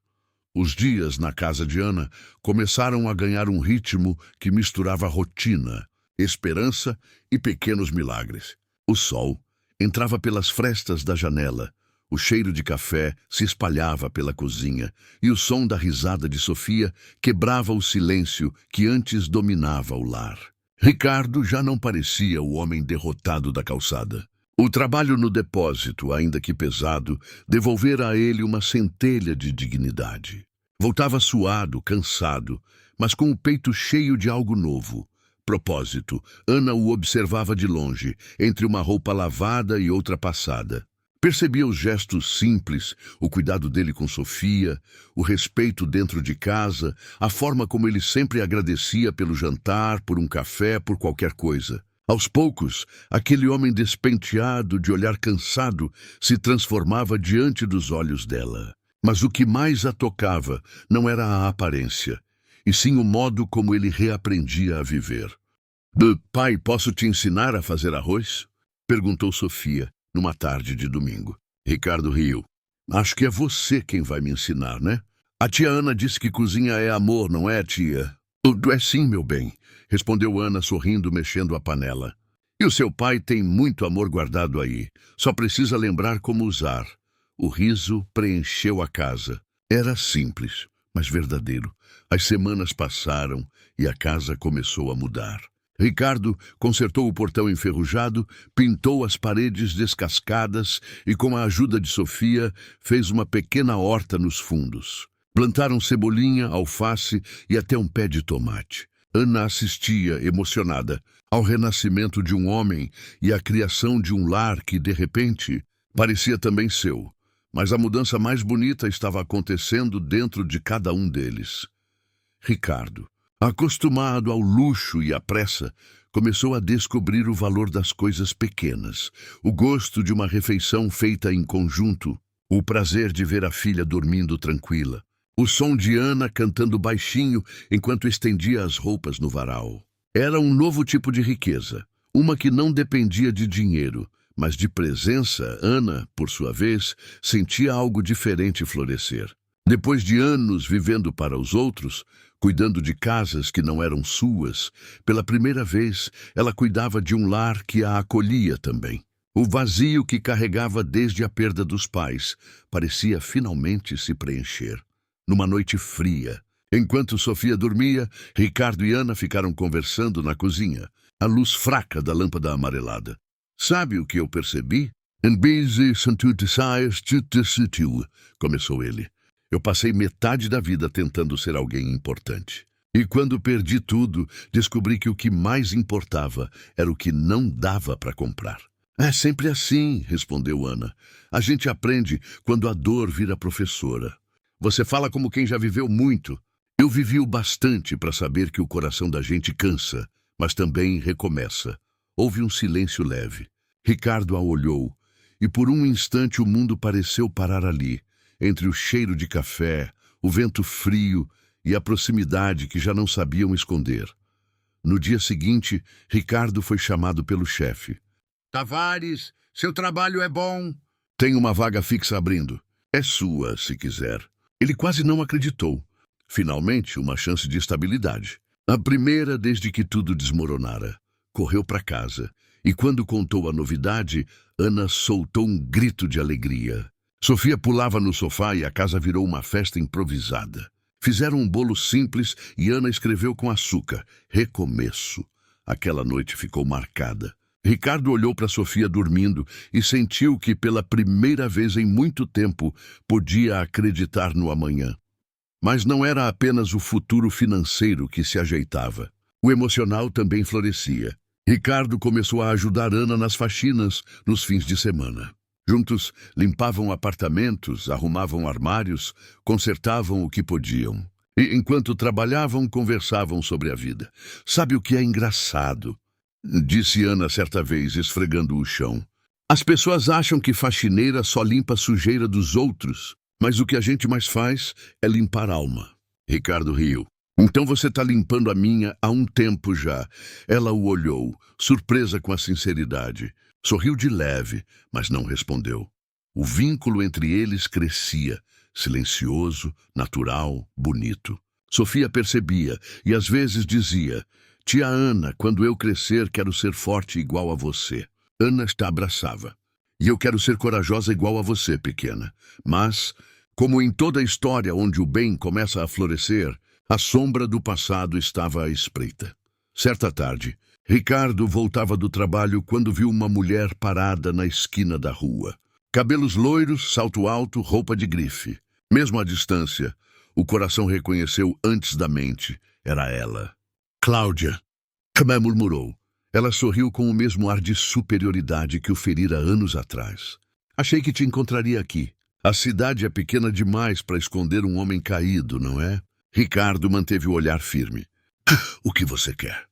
Os dias na casa de Ana começaram a ganhar um ritmo que misturava rotina, esperança e pequenos milagres. O sol entrava pelas frestas da janela, o cheiro de café se espalhava pela cozinha e o som da risada de Sofia quebrava o silêncio que antes dominava o lar. Ricardo já não parecia o homem derrotado da calçada. O trabalho no depósito, ainda que pesado, devolvera a ele uma centelha de dignidade. Voltava suado, cansado, mas com o peito cheio de algo novo. Propósito, Ana o observava de longe, entre uma roupa lavada e outra passada. Percebia os gestos simples, o cuidado dele com Sofia, o respeito dentro de casa, a forma como ele sempre agradecia pelo jantar, por um café, por qualquer coisa. Aos poucos, aquele homem despenteado, de olhar cansado, se transformava diante dos olhos dela. Mas o que mais a tocava não era a aparência, e sim o modo como ele reaprendia a viver. Pai, posso te ensinar a fazer arroz? Perguntou Sofia, numa tarde de domingo. Ricardo riu. Acho que é você quem vai me ensinar, né? A tia Ana disse que cozinha é amor, não é, tia? É sim, meu bem, respondeu Ana, sorrindo, mexendo a panela. E o seu pai tem muito amor guardado aí. Só precisa lembrar como usar. O riso preencheu a casa. Era simples, mas verdadeiro. As semanas passaram e a casa começou a mudar. Ricardo consertou o portão enferrujado, pintou as paredes descascadas e, com a ajuda de Sofia, fez uma pequena horta nos fundos. Plantaram cebolinha, alface e até um pé de tomate. Ana assistia, emocionada, ao renascimento de um homem e à criação de um lar que, de repente, parecia também seu. Mas a mudança mais bonita estava acontecendo dentro de cada um deles. Ricardo, acostumado ao luxo e à pressa, começou a descobrir o valor das coisas pequenas, o gosto de uma refeição feita em conjunto, o prazer de ver a filha dormindo tranquila, o som de Ana cantando baixinho enquanto estendia as roupas no varal. Era um novo tipo de riqueza, uma que não dependia de dinheiro, mas de presença. Ana, por sua vez, sentia algo diferente florescer. Depois de anos vivendo para os outros, cuidando de casas que não eram suas, pela primeira vez ela cuidava de um lar que a acolhia também. O vazio que carregava desde a perda dos pais parecia finalmente se preencher. Numa noite fria, enquanto Sofia dormia, Ricardo e Ana ficaram conversando na cozinha, à luz fraca da lâmpada amarelada. Sabe o que eu percebi? And busy to desires to the começou ele. Eu passei metade da vida tentando ser alguém importante. E quando perdi tudo, descobri que o que mais importava era o que não dava para comprar. É sempre assim, respondeu Ana. A gente aprende quando a dor vira professora. Você fala como quem já viveu muito. Eu vivi o bastante para saber que o coração da gente cansa, mas também recomeça. Houve um silêncio leve. Ricardo a olhou, e por um instante o mundo pareceu parar ali, entre o cheiro de café, o vento frio e a proximidade que já não sabiam esconder. No dia seguinte, Ricardo foi chamado pelo chefe. Tavares, seu trabalho é bom. Tem uma vaga fixa abrindo. É sua, se quiser. Ele quase não acreditou. Finalmente, uma chance de estabilidade. A primeira desde que tudo desmoronara. Correu para casa, e quando contou a novidade, Ana soltou um grito de alegria. Sofia pulava no sofá e a casa virou uma festa improvisada. Fizeram um bolo simples e Ana escreveu com açúcar: recomeço. Aquela noite ficou marcada. Ricardo olhou para Sofia dormindo e sentiu que, pela primeira vez em muito tempo, podia acreditar no amanhã. Mas não era apenas o futuro financeiro que se ajeitava. O emocional também florescia. Ricardo começou a ajudar Ana nas faxinas nos fins de semana. Juntos, limpavam apartamentos, arrumavam armários, consertavam o que podiam. E, enquanto trabalhavam, conversavam sobre a vida. Sabe o que é engraçado? Disse Ana certa vez, esfregando o chão. As pessoas acham que faxineira só limpa a sujeira dos outros, mas o que a gente mais faz é limpar a alma. Ricardo riu. Então você está limpando a minha há um tempo já. Ela o olhou, surpresa com a sinceridade. Sorriu de leve, mas não respondeu. O vínculo entre eles crescia, silencioso, natural, bonito. Sofia percebia e às vezes dizia: Tia Ana, quando eu crescer quero ser forte igual a você. Ana te abraçava. E eu quero ser corajosa igual a você, pequena. Mas, como em toda a história onde o bem começa a florescer, a sombra do passado estava à espreita. Certa tarde, Ricardo voltava do trabalho quando viu uma mulher parada na esquina da rua. Cabelos loiros, salto alto, roupa de grife. Mesmo à distância, o coração reconheceu antes da mente. Era ela. Cláudia. Camé murmurou. Ela sorriu com o mesmo ar de superioridade que o ferira anos atrás. Achei que te encontraria aqui. A cidade é pequena demais para esconder um homem caído, não é? Ricardo manteve o olhar firme. O que você quer?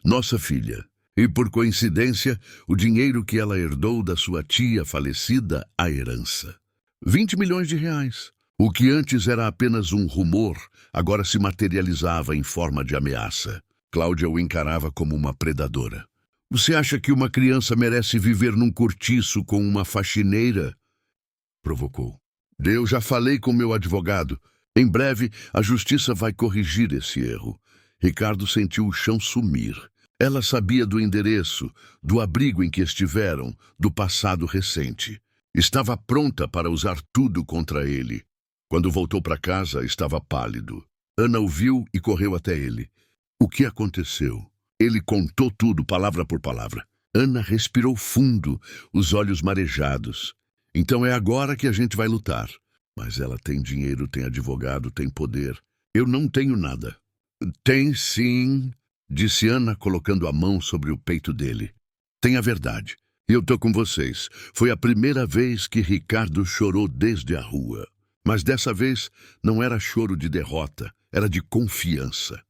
Nossa filha. E, por coincidência, o dinheiro que ela herdou da sua tia falecida, a herança. 20 milhões de reais. O que antes era apenas um rumor, agora se materializava em forma de ameaça. Cláudia o encarava como uma predadora. Você acha que uma criança merece viver num cortiço com uma faxineira? Provocou. Eu já falei com meu advogado. Em breve, a justiça vai corrigir esse erro. Ricardo sentiu o chão sumir. Ela sabia do endereço, do abrigo em que estiveram, do passado recente. Estava pronta para usar tudo contra ele. Quando voltou para casa, estava pálido. Ana o viu e correu até ele. O que aconteceu? Ele contou tudo, palavra por palavra. Ana respirou fundo, os olhos marejados. Então é agora que a gente vai lutar. Mas ela tem dinheiro, tem advogado, tem poder. Eu não tenho nada. Tem sim, disse Ana, colocando a mão sobre o peito dele. Tem a verdade. E eu tô com vocês. Foi a primeira vez que Ricardo chorou desde a rua. Mas dessa vez não era choro de derrota, era de confiança.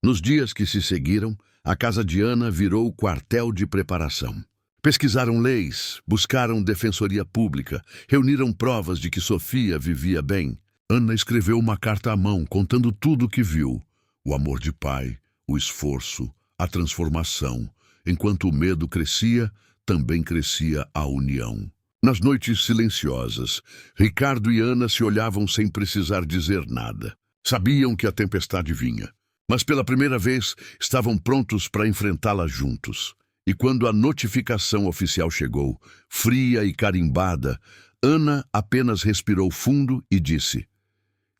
Nos dias que se seguiram, a casa de Ana virou quartel de preparação. Pesquisaram leis, buscaram defensoria pública, reuniram provas de que Sofia vivia bem. Ana escreveu uma carta à mão contando tudo o que viu. O amor de pai, o esforço, a transformação. Enquanto o medo crescia, também crescia a união. Nas noites silenciosas, Ricardo e Ana se olhavam sem precisar dizer nada. Sabiam que a tempestade vinha, mas pela primeira vez estavam prontos para enfrentá-la juntos. E quando a notificação oficial chegou, fria e carimbada, Ana apenas respirou fundo e disse: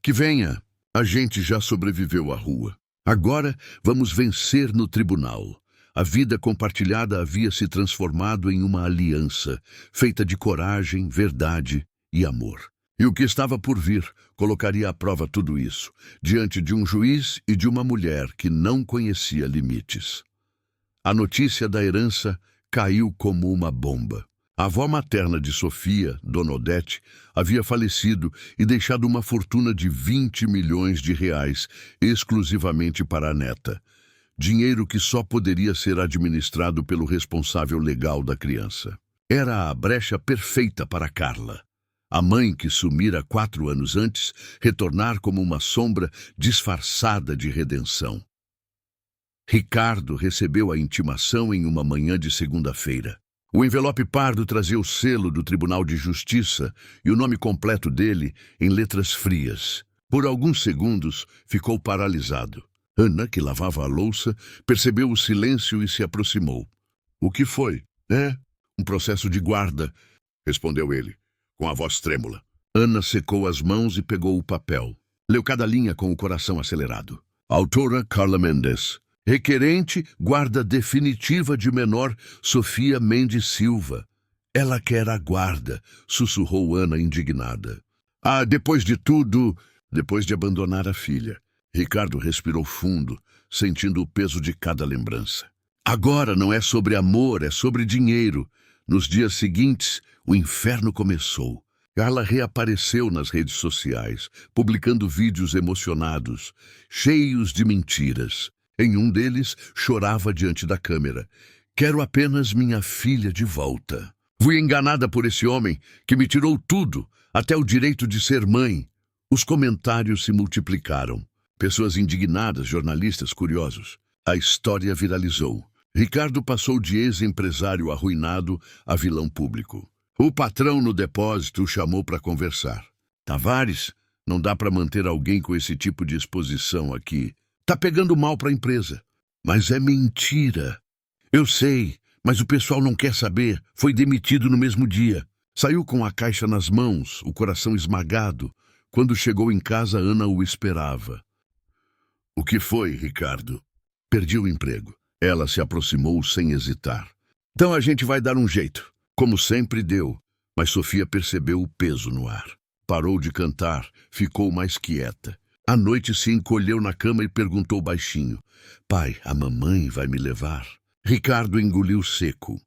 "Que venha, a gente já sobreviveu à rua. Agora vamos vencer no tribunal." A vida compartilhada havia se transformado em uma aliança, feita de coragem, verdade e amor. E o que estava por vir colocaria à prova tudo isso, diante de um juiz e de uma mulher que não conhecia limites. A notícia da herança caiu como uma bomba. A avó materna de Sofia, Dona Odete, havia falecido e deixado uma fortuna de 20 milhões de reais exclusivamente para a neta. Dinheiro que só poderia ser administrado pelo responsável legal da criança. Era a brecha perfeita para Carla. A mãe que sumira 4 anos antes, retornar como uma sombra disfarçada de redenção. Ricardo recebeu a intimação em uma manhã de segunda-feira. O envelope pardo trazia o selo do Tribunal de Justiça e o nome completo dele em letras frias. Por alguns segundos, ficou paralisado. Ana, que lavava a louça, percebeu o silêncio e se aproximou. "O que foi?" "É, um processo de guarda", respondeu ele, com a voz trêmula. Ana secou as mãos e pegou o papel. Leu cada linha com o coração acelerado. Autora Carla Mendes. Requerente, guarda definitiva de menor Sofia Mendes Silva. "Ela quer a guarda", sussurrou Ana indignada. "Ah, depois de tudo, depois de abandonar a filha." Ricardo respirou fundo, sentindo o peso de cada lembrança. Agora não é sobre amor, é sobre dinheiro. Nos dias seguintes, o inferno começou. Carla reapareceu nas redes sociais, publicando vídeos emocionados, cheios de mentiras. Em um deles, chorava diante da câmera. "Quero apenas minha filha de volta. Fui enganada por esse homem que me tirou tudo, até o direito de ser mãe." Os comentários se multiplicaram. Pessoas indignadas, jornalistas curiosos. A história viralizou. Ricardo passou de ex-empresário arruinado a vilão público. O patrão no depósito o chamou para conversar. "Tavares, não dá para manter alguém com esse tipo de exposição aqui. Tá pegando mal para a empresa." "Mas é mentira." "Eu sei, mas o pessoal não quer saber. Foi demitido no mesmo dia." Saiu com a caixa nas mãos, o coração esmagado. Quando chegou em casa, Ana o esperava. "O que foi, Ricardo?" "Perdi o emprego." Ela se aproximou sem hesitar. "Então a gente vai dar um jeito." Como sempre deu, mas Sofia percebeu o peso no ar. Parou de cantar, ficou mais quieta. À noite se encolheu na cama e perguntou baixinho: "Pai, a mamãe vai me levar?" Ricardo engoliu seco.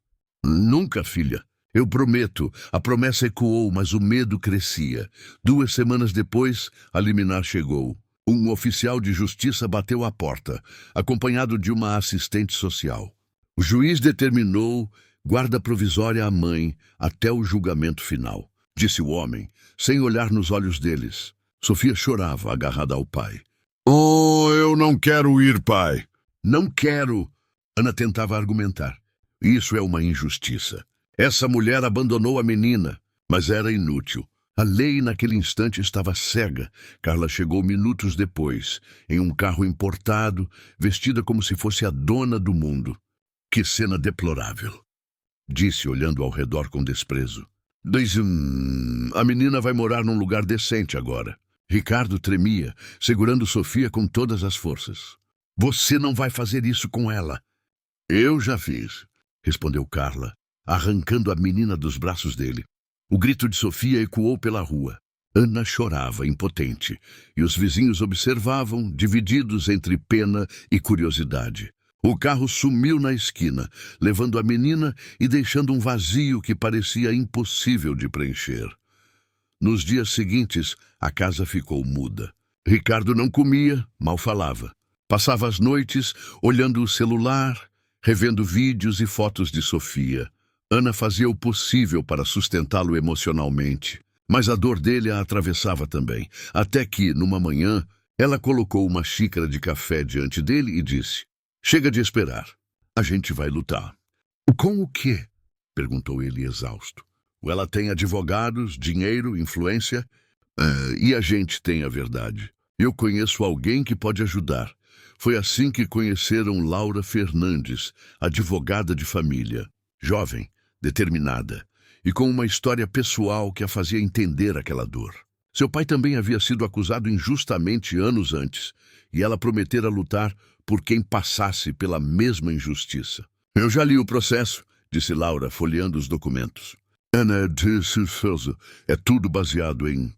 "Nunca, filha. Eu prometo." A promessa ecoou, mas o medo crescia. 2 semanas depois, a liminar chegou. Um oficial de justiça bateu à porta, acompanhado de uma assistente social. O juiz determinou guarda provisória à mãe até o julgamento final, disse o homem, sem olhar nos olhos deles. Sofia chorava, agarrada ao pai. "Oh, eu não quero ir, pai." "Não quero." Ana tentava argumentar. "Isso é uma injustiça. Essa mulher abandonou a menina, mas era inútil. A lei naquele instante estava cega." Carla chegou minutos depois, em um carro importado, vestida como se fosse a dona do mundo. "Que cena deplorável", disse, olhando ao redor com desprezo. A menina vai morar num lugar decente agora." Ricardo tremia, segurando Sofia com todas as forças. "Você não vai fazer isso com ela." "Eu já fiz", respondeu Carla, arrancando a menina dos braços dele. O grito de Sofia ecoou pela rua. Ana chorava, impotente, e os vizinhos observavam, divididos entre pena e curiosidade. O carro sumiu na esquina, levando a menina e deixando um vazio que parecia impossível de preencher. Nos dias seguintes, a casa ficou muda. Ricardo não comia, mal falava. Passava as noites olhando o celular, revendo vídeos e fotos de Sofia. Ana fazia o possível para sustentá-lo emocionalmente, mas a dor dele a atravessava também, até que, numa manhã, ela colocou uma xícara de café diante dele e disse: "Chega de esperar. A gente vai lutar." "Com o quê?" perguntou ele exausto. "Ela tem advogados, dinheiro, influência, e a gente tem a verdade. Eu conheço alguém que pode ajudar." Foi assim que conheceram Laura Fernandes, advogada de família, jovem, determinada, e com uma história pessoal que a fazia entender aquela dor. Seu pai também havia sido acusado injustamente anos antes, e ela prometera lutar por quem passasse pela mesma injustiça. "Eu já li o processo", disse Laura, folheando os documentos. "Ana de certeza, é tudo baseado em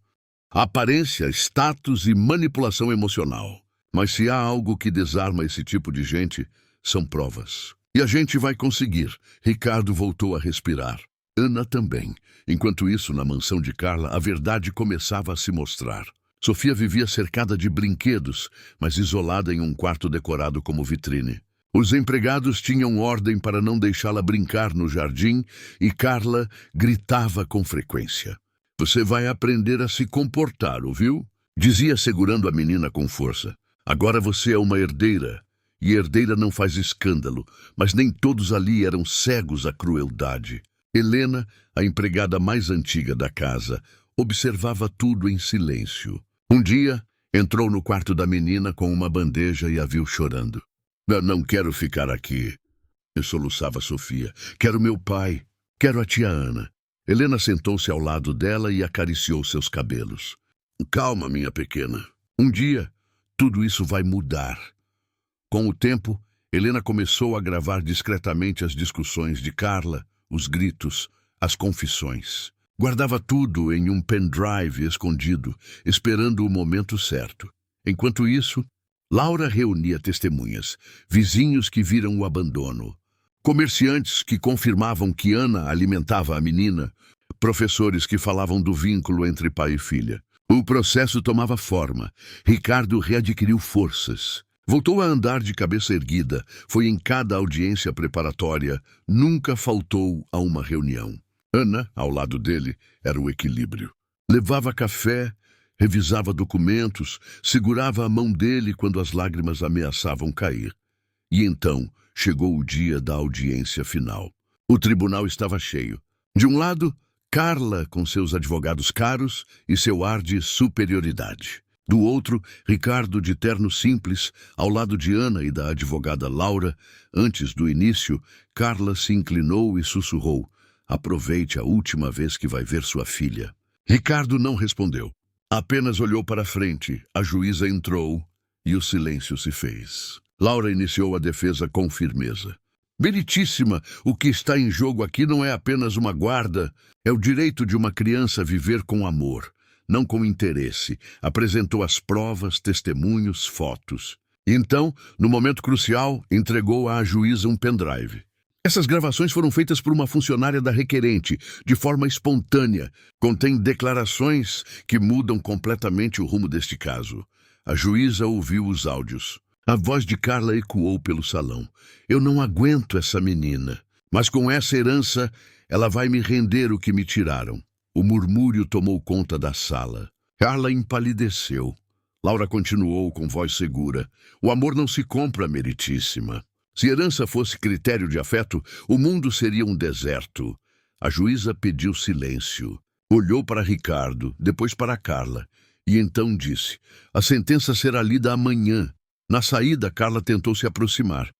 aparência, status e manipulação emocional. Mas se há algo que desarma esse tipo de gente, são provas. E a gente vai conseguir." Ricardo voltou a respirar. Ana também. Enquanto isso, na mansão de Carla, a verdade começava a se mostrar. Sofia vivia cercada de brinquedos, mas isolada em um quarto decorado como vitrine. Os empregados tinham ordem para não deixá-la brincar no jardim e Carla gritava com frequência. "Você vai aprender a se comportar, ouviu?" dizia segurando a menina com força. "Agora você é uma herdeira, e herdeira não faz escândalo, mas nem todos ali eram cegos à crueldade." Helena, a empregada mais antiga da casa, observava tudo em silêncio. Um dia, entrou no quarto da menina com uma bandeja e a viu chorando. "Eu não quero ficar aqui", soluçava Sofia. "Quero meu pai, quero a tia Ana." Helena sentou-se ao lado dela e acariciou seus cabelos. "Calma, minha pequena. Um dia, tudo isso vai mudar." Com o tempo, Helena começou a gravar discretamente as discussões de Carla, os gritos, as confissões. Guardava tudo em um pendrive escondido, esperando o momento certo. Enquanto isso, Laura reunia testemunhas, vizinhos que viram o abandono, comerciantes que confirmavam que Ana alimentava a menina, professores que falavam do vínculo entre pai e filha. O processo tomava forma. Ricardo readquiriu forças. Voltou a andar de cabeça erguida, foi em cada audiência preparatória, nunca faltou a uma reunião. Ana, ao lado dele, era o equilíbrio. Levava café, revisava documentos, segurava a mão dele quando as lágrimas ameaçavam cair. E então chegou o dia da audiência final. O tribunal estava cheio. De um lado, Carla com seus advogados caros e seu ar de superioridade. Do outro, Ricardo de terno simples, ao lado de Ana e da advogada Laura. Antes do início, Carla se inclinou e sussurrou: "Aproveite a última vez que vai ver sua filha." Ricardo não respondeu. Apenas olhou para frente, a juíza entrou e o silêncio se fez. Laura iniciou a defesa com firmeza. "Meritíssima, o que está em jogo aqui não é apenas uma guarda, é o direito de uma criança viver com amor, não com interesse." Apresentou as provas, testemunhos, fotos. Então, no momento crucial, entregou à juíza um pendrive. Essas gravações foram feitas por uma funcionária da requerente, de forma espontânea. Contém declarações que mudam completamente o rumo deste caso. A juíza ouviu os áudios. A voz de Carla ecoou pelo salão. "Eu não aguento essa menina, mas com essa herança, ela vai me render o que me tiraram." O murmúrio tomou conta da sala. Carla empalideceu. Laura continuou com voz segura: "O amor não se compra, meritíssima. Se herança fosse critério de afeto, o mundo seria um deserto." A juíza pediu silêncio. Olhou para Ricardo, depois para Carla, e então disse: "A sentença será lida amanhã." Na saída, Carla tentou se aproximar.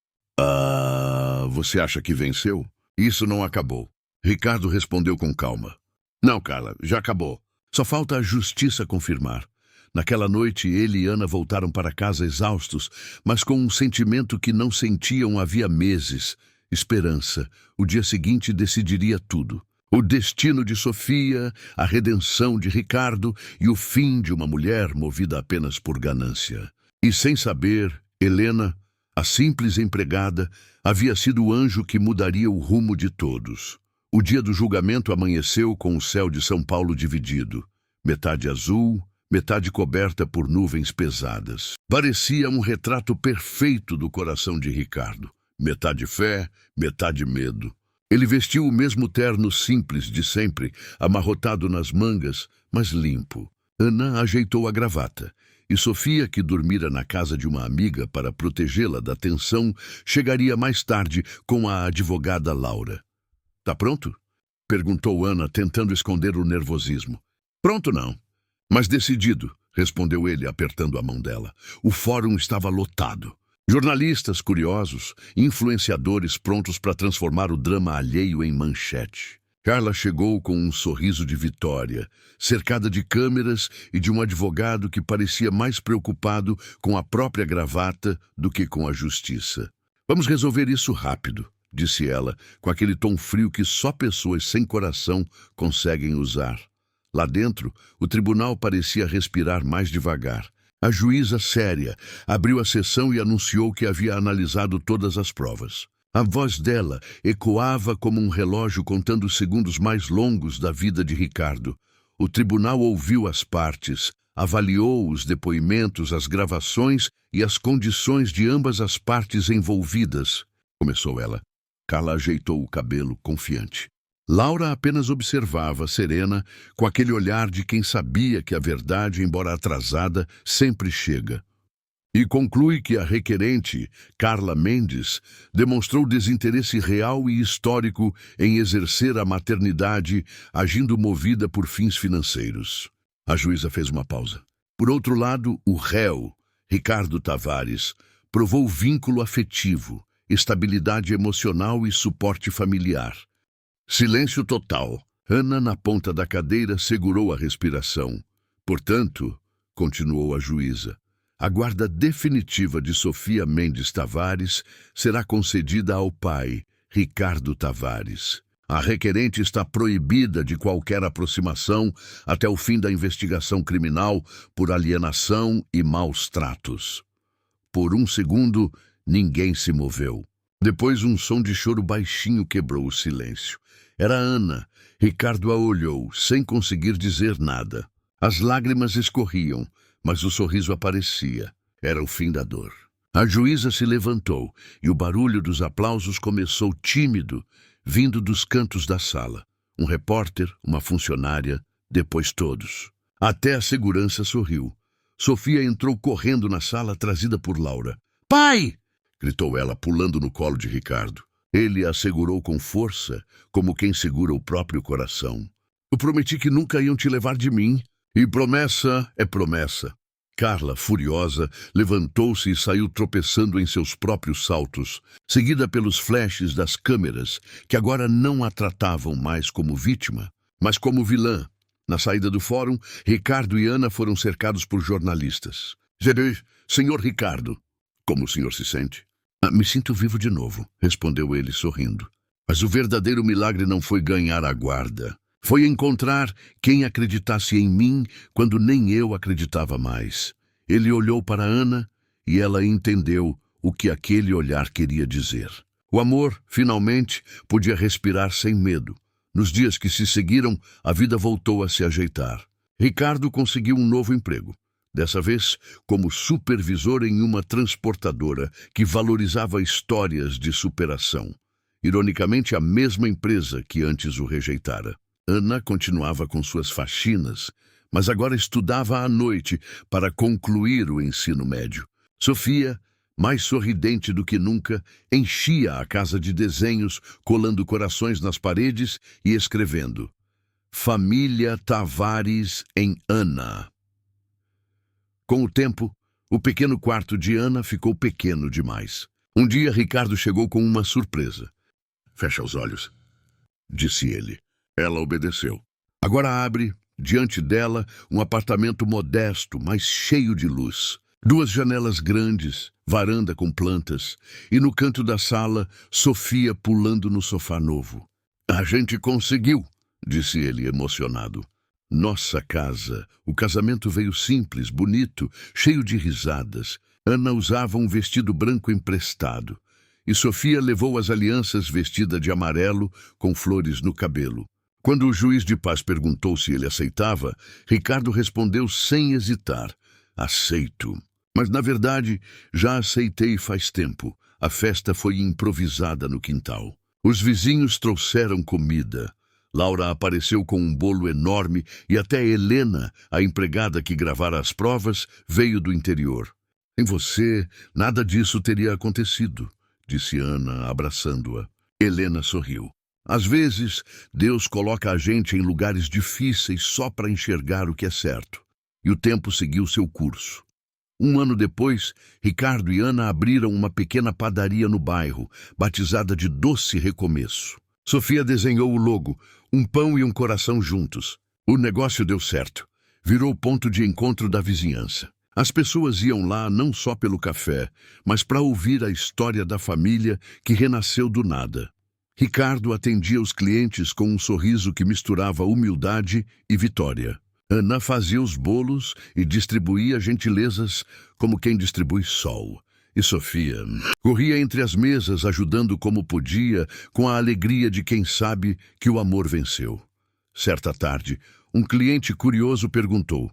Você acha que venceu?" "Isso não acabou." Ricardo respondeu com calma. "Não, Carla, já acabou. Só falta a justiça confirmar." Naquela noite, ele e Ana voltaram para casa exaustos, mas com um sentimento que não sentiam havia meses: esperança. O dia seguinte decidiria tudo. O destino de Sofia, a redenção de Ricardo e o fim de uma mulher movida apenas por ganância. E sem saber, Helena, A simples empregada havia sido o anjo que mudaria o rumo de todos. O dia do julgamento amanheceu com o céu de São Paulo dividido, metade azul, metade coberta por nuvens pesadas. Parecia um retrato perfeito do coração de Ricardo. Metade fé, metade medo. Ele vestiu o mesmo terno simples de sempre, amarrotado nas mangas, mas limpo. Ana ajeitou a gravata, e Sofia, que dormira na casa de uma amiga para protegê-la da tensão, chegaria mais tarde com a advogada Laura. "Tá pronto?" perguntou Ana, tentando esconder o nervosismo. "Pronto não, mas decidido", respondeu ele, apertando a mão dela. O fórum estava lotado. Jornalistas curiosos, influenciadores prontos para transformar o drama alheio em manchete. Carla chegou com um sorriso de vitória, cercada de câmeras e de um advogado que parecia mais preocupado com a própria gravata do que com a justiça. "Vamos resolver isso rápido", disse ela, com aquele tom frio que só pessoas sem coração conseguem usar. Lá dentro, o tribunal parecia respirar mais devagar. A juíza, séria, abriu a sessão e anunciou que havia analisado todas as provas. A voz dela ecoava como um relógio contando os segundos mais longos da vida de Ricardo. O tribunal ouviu as partes, avaliou os depoimentos, as gravações e as condições de ambas as partes envolvidas. Começou ela. Carla ajeitou o cabelo, confiante. Laura apenas observava, serena, com aquele olhar de quem sabia que a verdade, embora atrasada, sempre chega. E conclui que a requerente, Carla Mendes, demonstrou desinteresse real e histórico em exercer a maternidade, agindo movida por fins financeiros. A juíza fez uma pausa. Por outro lado, o réu, Ricardo Tavares, provou vínculo afetivo, estabilidade emocional e suporte familiar. Silêncio total. Ana, na ponta da cadeira, segurou a respiração. Portanto, continuou a juíza, a guarda definitiva de Sofia Mendes Tavares será concedida ao pai, Ricardo Tavares. A requerente está proibida de qualquer aproximação até o fim da investigação criminal por alienação e maus tratos. Por um segundo, ninguém se moveu. Depois, um som de choro baixinho quebrou o silêncio. Era Ana. Ricardo a olhou, sem conseguir dizer nada. As lágrimas escorriam, mas o sorriso aparecia. Era o fim da dor. A juíza se levantou e o barulho dos aplausos começou tímido, vindo dos cantos da sala. Um repórter, uma funcionária, depois todos. Até a segurança sorriu. Sofia entrou correndo na sala, trazida por Laura. "Pai!" gritou ela, pulando no colo de Ricardo. Ele a segurou com força, como quem segura o próprio coração. "Eu prometi que nunca iam te levar de mim. E promessa é promessa." Carla, furiosa, levantou-se e saiu tropeçando em seus próprios saltos, seguida pelos flashes das câmeras, que agora não a tratavam mais como vítima, mas como vilã. Na saída do fórum, Ricardo e Ana foram cercados por jornalistas. "Senhor Ricardo, como o senhor se sente?" "Me sinto vivo de novo", respondeu ele, sorrindo. "Mas o verdadeiro milagre não foi ganhar a guarda. Foi encontrar quem acreditasse em mim quando nem eu acreditava mais." Ele olhou para Ana e ela entendeu o que aquele olhar queria dizer. O amor, finalmente, podia respirar sem medo. Nos dias que se seguiram, a vida voltou a se ajeitar. Ricardo conseguiu um novo emprego. Dessa vez, como supervisor em uma transportadora que valorizava histórias de superação. Ironicamente, a mesma empresa que antes o rejeitara. Ana continuava com suas faxinas, mas agora estudava à noite para concluir o ensino médio. Sofia, mais sorridente do que nunca, enchia a casa de desenhos, colando corações nas paredes e escrevendo: "Família Tavares em Ana." Com o tempo, o pequeno quarto de Ana ficou pequeno demais. Um dia, Ricardo chegou com uma surpresa. "Fecha os olhos", disse ele. Ela obedeceu. Agora abre, diante dela, um apartamento modesto, mas cheio de luz. 2 janelas grandes, varanda com plantas, e no canto da sala, Sofia pulando no sofá novo. "A gente conseguiu", disse ele, emocionado. Nossa casa. O casamento veio simples, bonito, cheio de risadas, Ana usava um vestido branco emprestado, e Sofia levou as alianças vestida de amarelo com flores no cabelo. Quando o juiz de paz perguntou se ele aceitava, Ricardo respondeu sem hesitar: aceito. Mas, na verdade, já aceitei faz tempo. A festa foi improvisada no quintal. Os vizinhos trouxeram comida. Laura apareceu com um bolo enorme e até Helena, a empregada que gravara as provas, veio do interior. Em você, nada disso teria acontecido, disse Ana, abraçando-a. Helena sorriu. Às vezes, Deus coloca a gente em lugares difíceis só para enxergar o que é certo. E o tempo seguiu seu curso. Um ano depois, Ricardo e Ana abriram uma pequena padaria no bairro, batizada de Doce Recomeço. Sofia desenhou o logo, um pão e um coração juntos. O negócio deu certo. Virou ponto de encontro da vizinhança. As pessoas iam lá não só pelo café, mas para ouvir a história da família que renasceu do nada. Ricardo atendia os clientes com um sorriso que misturava humildade e vitória. Ana fazia os bolos e distribuía gentilezas como quem distribui sol. E Sofia corria entre as mesas ajudando como podia, com a alegria de quem sabe que o amor venceu. Certa tarde, um cliente curioso perguntou: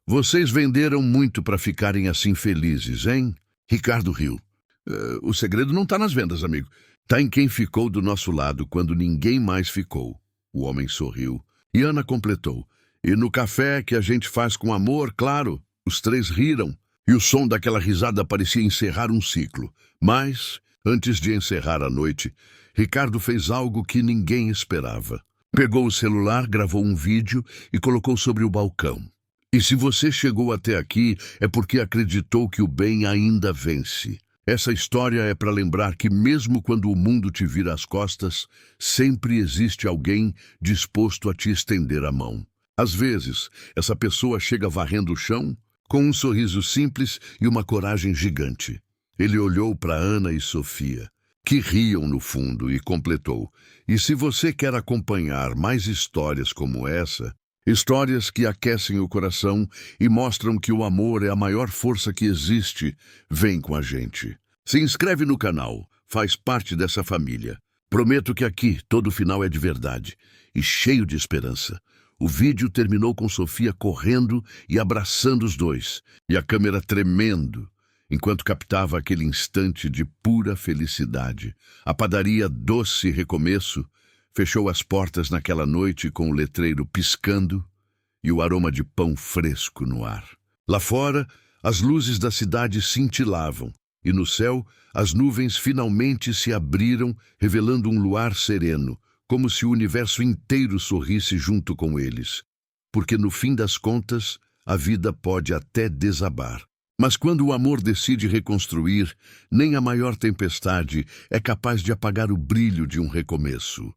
"Vocês venderam muito para ficarem assim felizes, hein?" Ricardo riu. O segredo não está nas vendas, amigo. Está em quem ficou do nosso lado quando ninguém mais ficou." O homem sorriu. E Ana completou: "E no café que a gente faz com amor, claro." Os três riram, e o som daquela risada parecia encerrar um ciclo. Mas, antes de encerrar a noite, Ricardo fez algo que ninguém esperava. Pegou o celular, gravou um vídeo e colocou sobre o balcão. "E se você chegou até aqui, é porque acreditou que o bem ainda vence. Essa história é para lembrar que mesmo quando o mundo te vira as costas, sempre existe alguém disposto a te estender a mão. Às vezes, essa pessoa chega varrendo o chão, com um sorriso simples e uma coragem gigante." Ele olhou para Ana e Sofia, que riam no fundo, e completou: "E se você quer acompanhar mais histórias como essa, histórias que aquecem o coração e mostram que o amor é a maior força que existe, vem com a gente. Se inscreve no canal, faz parte dessa família. Prometo que aqui todo final é de verdade e cheio de esperança." O vídeo terminou com Sofia correndo e abraçando os dois, e a câmera tremendo, enquanto captava aquele instante de pura felicidade. A padaria Doce Recomeço fechou as portas naquela noite com o letreiro piscando e o aroma de pão fresco no ar. Lá fora, as luzes da cidade cintilavam, e no céu, as nuvens finalmente se abriram, revelando um luar sereno, como se o universo inteiro sorrisse junto com eles. Porque, no fim das contas, a vida pode até desabar. Mas quando o amor decide reconstruir, nem a maior tempestade é capaz de apagar o brilho de um recomeço.